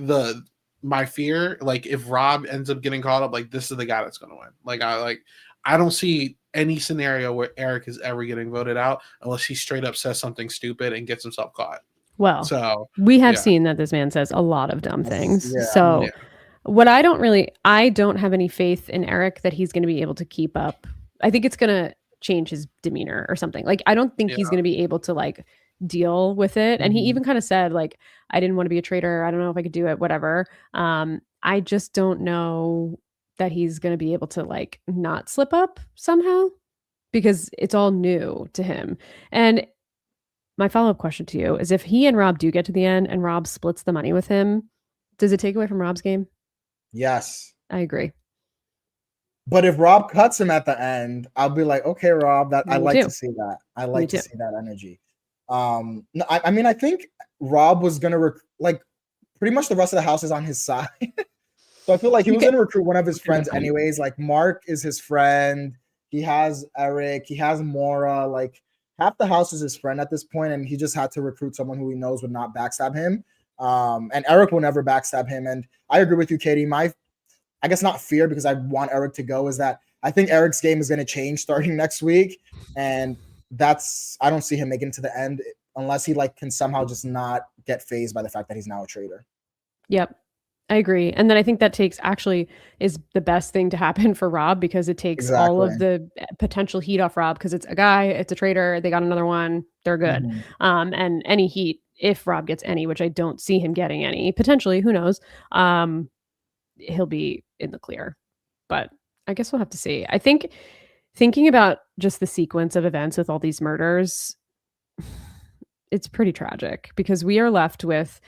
my fear. Like, if Rob ends up getting caught up, like, this is the guy that's going to win. I don't see any scenario where Eric is ever getting voted out unless he straight up says something stupid and gets himself caught. Well, so we have seen that this man says a lot of dumb things. So what I don't have any faith in Eric that he's going to be able to keep up. I think it's going to change his demeanor or something. Like, I don't think he's going to be able to like deal with it. And he even kind of said like, I didn't want to be a traitor. I don't know if I could do it, whatever. I just don't know that he's going to be able to like not slip up somehow because it's all new to him. And my follow-up question to you is, if he and Rob do get to the end and Rob splits the money with him, does it take away from Rob's game? Yes. I agree. But if Rob cuts him at the end, I'll be like, okay, Rob, I like to see that. I like to see that energy. No, I mean, I think Rob was going to pretty much the rest of the house is on his side. So I feel like he was going to recruit one of his friends anyways. Like, Mark is his friend. He has Eric. He has Mora. Like, half the house is his friend at this point, and he just had to recruit someone who he knows would not backstab him. And Eric will never backstab him. And I agree with you, Katie. I guess not fear, because I want Eric to go, is that I think Eric's game is going to change starting next week. And I don't see him making it to the end unless he can somehow just not get fazed by the fact that he's now a traitor. Yep. I agree. And then I think that is the best thing to happen for Rob, because it takes all of the potential heat off Rob, because it's a guy, it's a traitor, they got another one, they're good. And any heat, if Rob gets any, which I don't see him getting any, potentially, who knows, he'll be in the clear. But I guess we'll have to see. I think thinking about just the sequence of events with all these murders, it's pretty tragic, because we are left with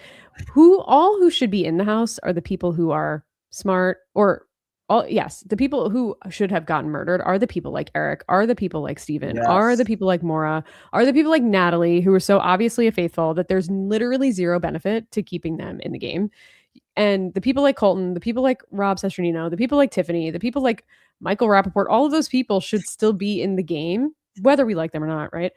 who should be in the house are the people who are smart, the people who should have gotten murdered are the people like Eric, are the people like Steven, are the people like Mora, are the people like Natalie, who are so obviously a faithful that there's literally zero benefit to keeping them in the game. And the people like Colton, the people like Rob Sesternino, the people like Tiffany, the people like Michael Rappaport, all of those people should still be in the game, whether we like them or not, right?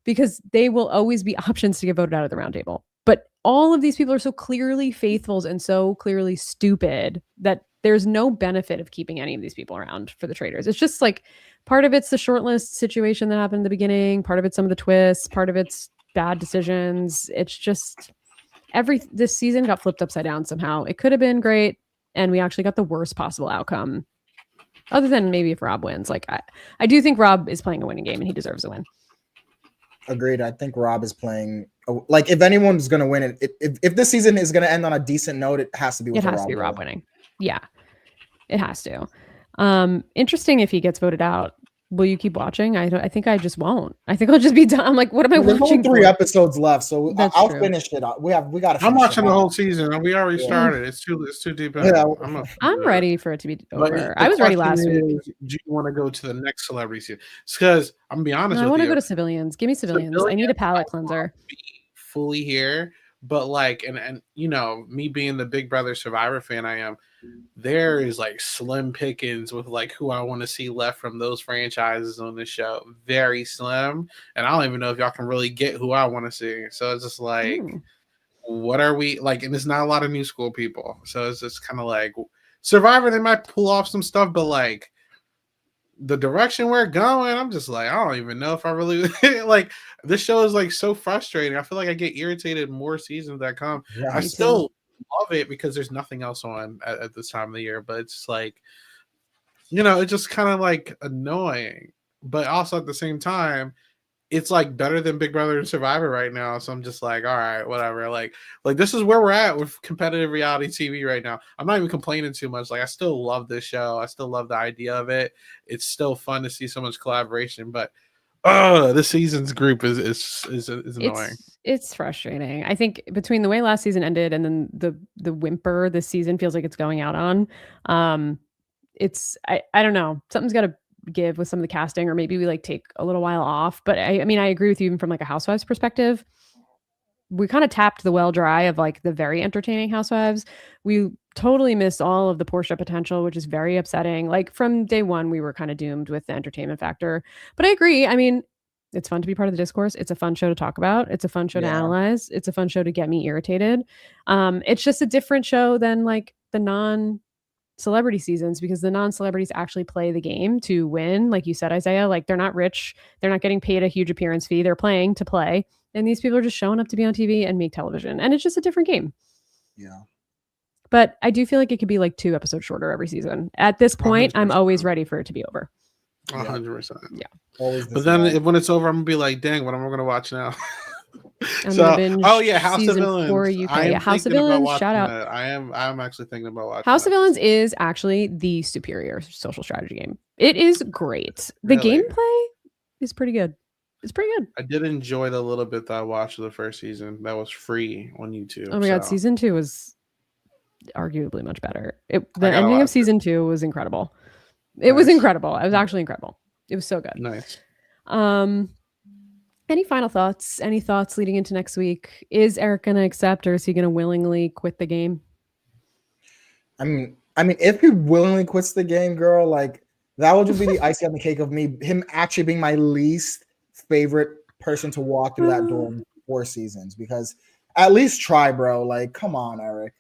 Because they will always be options to get voted out of the roundtable. But all of these people are so clearly faithfuls and so clearly stupid that there's no benefit of keeping any of these people around for the Traitors. It's just like, part of it's the shortlist situation that happened in the beginning, part of it's some of the twists, part of it's bad decisions. It's just this season got flipped upside down somehow. It could have been great, and we actually got the worst possible outcome, other than maybe if Rob wins. Like, I do think Rob is playing a winning game and he deserves a win. Agreed. I think Rob is playing, if anyone's going to win it, if this season is going to end on a decent note, it has to be Rob winning. Yeah, it has to. Interesting if he gets voted out. Will you keep watching? I think I just won't. I think I'll just be done. I'm like, what am I watching? There's only 3 episodes left, so I'll finish it. We got to. I'm watching the whole season, and we already started. It's too deep. I'm ready for it to be over. I was ready last week. Do you want to go to the next celebrity season? Because I'm gonna be honest with you. I want to go to civilians. Give me civilians. I need a palate cleanser. Fully here, but and me being the Big Brother Survivor fan I am, there is slim pickings with who I want to see left from those franchises on the show. Very slim, and I don't even know if y'all can really get who I want to see. So it's just what are we and it's not a lot of new school people, so it's just kind of Survivor. They might pull off some stuff, but the direction we're going, I'm just I don't even know if I really this show is so frustrating. I feel like I get irritated more seasons that come. Yeah, I still love it because there's nothing else on at this time of the year, but it's like, it's just kind of like annoying, but also at the same time, it's like better than Big Brother and Survivor right now. So I'm just like, all right, whatever. Like this is where we're at with competitive reality TV right now. I'm not even complaining too much. Like I still love this show. I still love the idea of it. It's still fun to see so much collaboration, but this season's group is annoying. It's frustrating. I think between the way last season ended and then the whimper this season feels like it's going out on, I don't know. Something's got to give with some of the casting, or maybe we like take a little while off. But I mean, I agree with you even from like a Housewives perspective. We kind of tapped the well dry of like the very entertaining Housewives. We totally missed all of the Portia potential, which is very upsetting. Like from day one, we were kind of doomed with the entertainment factor. But I agree. I mean, it's fun to be part of the discourse. It's a fun show to talk about. It's a fun show to analyze. It's a fun show to get me irritated. It's just a different show than like the non-celebrity seasons, because the non-celebrities actually play the game to win. Like you said, Isaiah, like they're not rich. They're not getting paid a huge appearance fee. They're playing to play. And these people are just showing up to be on TV and make television. And it's just a different game. Yeah. But I do feel like it could be like 2 episodes shorter every season. At this point, 100%. I'm always ready for it to be over. 100%. Yeah. But then when it's over, I'm gonna be like, dang, what am I gonna watch now? House of Villains. House of Villains, shout out. I'm actually thinking about watching House of Villains is actually the superior social strategy game. It is great. The gameplay is pretty good. It's pretty good. I did enjoy the little bit that I watched of the first season. That was free on YouTube. Oh my god, season 2 was arguably much better. The ending of season 2 was incredible. It was incredible. It was actually incredible. It was so good. Nice. Any final thoughts? Any thoughts leading into next week? Is Eric going to accept, or is he going to willingly quit the game? I mean, if he willingly quits the game, girl, like that would just be the icing on the cake of him actually being my least favorite person to walk through that door in 4 seasons. Because at least try, bro. Like, come on, Eric.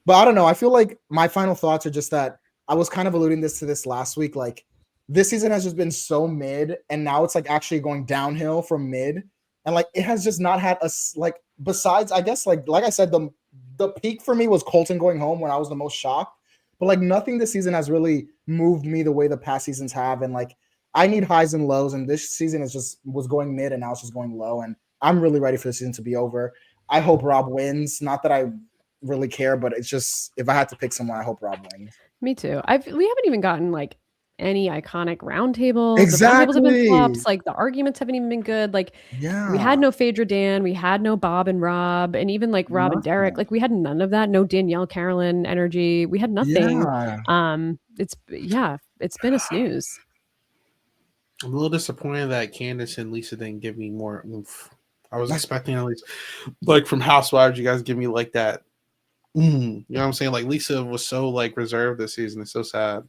But I don't know. I feel like my final thoughts are just that I was kind of alluding to this last week. Like, this season has just been so mid, and now it's like actually going downhill from mid, and like it has just not had like, besides, I guess, like I said, the peak for me was Colton going home when I was the most shocked, but like nothing this season has really moved me the way the past seasons have. And like I need highs and lows, and this season was going mid, and now it's just going low, and I'm really ready for the season to be over. I hope Rob wins. Not that I really care, but it's just, if I had to pick someone, I hope Rob wins. Me too. We haven't even gotten like any iconic roundtables. Exactly. The roundtables have been flops. Like the arguments haven't even been good. Like we had no Phaedra Dan, we had no Bob and Rob, and even like Rob and Derek. Like we had none of that. No Danielle Carolyn energy. We had nothing. Yeah. It's been a snooze. I'm a little disappointed that Candace and Lisa didn't give me more oomph. I was expecting at least, like from Housewives, you guys give me like that. You know what I'm saying? Like Lisa was so like reserved this season. It's so sad.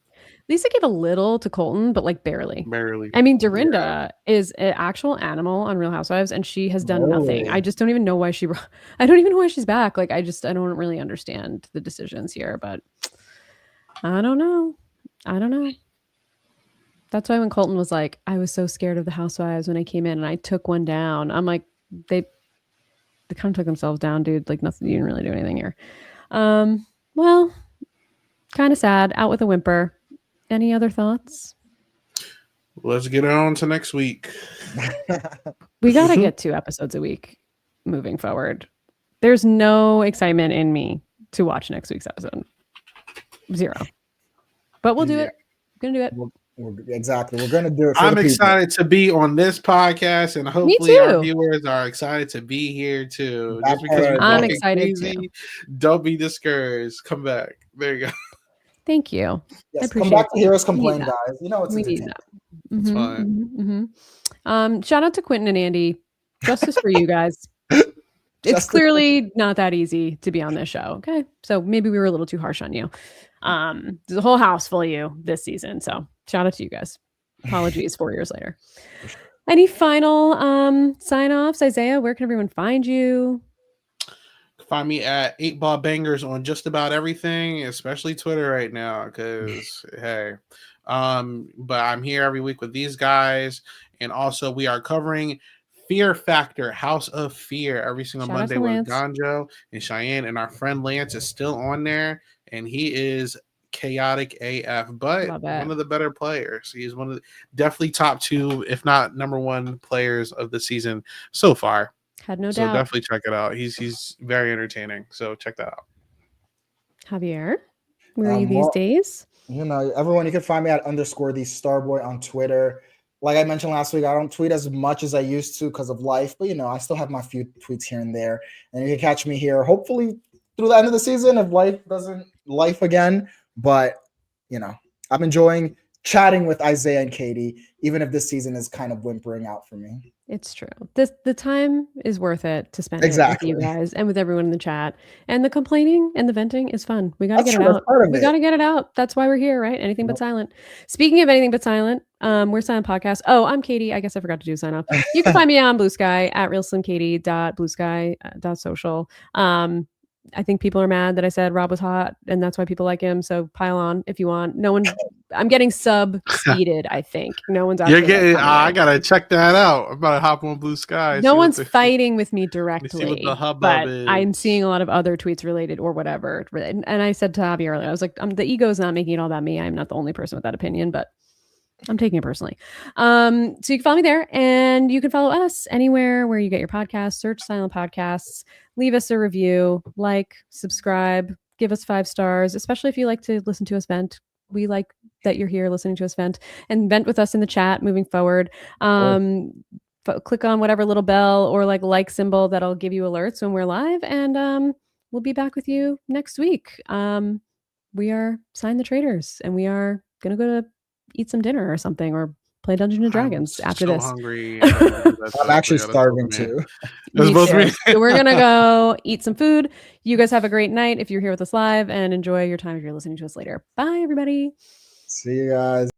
Lisa gave a little to Colton, but like barely. Barely. I mean, Dorinda is an actual animal on Real Housewives, and she has done nothing. I just don't even know why I don't even know why she's back. Like, I don't really understand the decisions here, but I don't know. That's why when Colton was like, I was so scared of the Housewives when I came in and I took one down. I'm like, they kind of took themselves down, dude. Like nothing, you didn't really do anything here. Well, kind of sad. Out with a whimper. Any other thoughts? Let's get on to next week. We got to get 2 episodes a week moving forward. There's no excitement in me to watch next week's episode. 0. But we'll do it. We're going to do it. Exactly. We're going to do it. I'm excited to be on this podcast, and hopefully our viewers are excited to be here too. Just because I'm excited too. Don't be discouraged. Come back. There you go. Thank you. Yes, come back to hear us complain, guys. You know, we need that. It's fine. Shout out to Quentin and Andy. Justice for you guys. It's clearly not that easy to be on this show. Okay. So maybe we were a little too harsh on you. There's a whole house full of you this season. So shout out to you guys. Apologies 4 years later. Any final sign-offs? Isaiah, where can everyone find you? Find me at 8Ball Bangers on just about everything, especially Twitter right now, because hey. But I'm here every week with these guys, and also we are covering Fear Factor, House of Fear, every single Shout out Monday to with Lance. Ganjo and Cheyenne, and our friend Lance is still on there, and he is chaotic AF, but Love it. one of the better players. He is one of the definitely top 2, if not number 1 players of the season so far. Had no So doubt. definitely check it out. He's very entertaining. So check that out. Javier, where are you these Well, days? you know, everyone, you can find me at _the Starboy on Twitter. Like I mentioned last week, I don't tweet as much as I used to because of life, but you know, I still have my few tweets here and there. And you can catch me here, hopefully through the end of the season if life doesn't life again. But you know, I'm enjoying chatting with Isaiah and Katie, even if this season is kind of whimpering out for me. It's true. The time is worth it to spend Exactly. it with you guys and with everyone in the chat. And the complaining and the venting is fun. We gotta That's get true. it That's out. part of We it. gotta get it out. That's why we're here, right? Anything but silent. Speaking of anything but silent, we're Silent Podcast. Oh, I'm Katie. I guess I forgot to do sign off. You can find me on Blue Sky at realslimkatie.bluesky.social. I think people are mad that I said Rob was hot and that's why people like him. So pile on if you want. No one, I'm getting sub speeded. I think no one's You're actually. getting. Like, I gotta check that out. I'm about to hop on Blue Sky. no one's fighting with me directly, see what the hubbub but is. I'm seeing a lot of other tweets related or whatever. And I said to Javier earlier, I was like, the ego is not making it all about me. I'm not the only person with that opinion, but I'm taking it personally. So you can follow me there, and you can follow us anywhere where you get your podcasts. Search Silent Podcasts. Leave us a review, like, subscribe, give us 5 stars, especially if you like to listen to us vent. We like that you're here listening to us vent and vent with us in the chat moving forward. Click on whatever little bell or like symbol that'll give you alerts when we're live, and we'll be back with you next week. We are Sign the Traitors, and we are gonna go to eat some dinner or something, or play Dungeons and Dragons after this. Hungry. I'm actually starving too. Me too. So we're gonna go eat some food. You guys have a great night if you're here with us live, and enjoy your time if you're listening to us later. Bye, everybody. See you guys.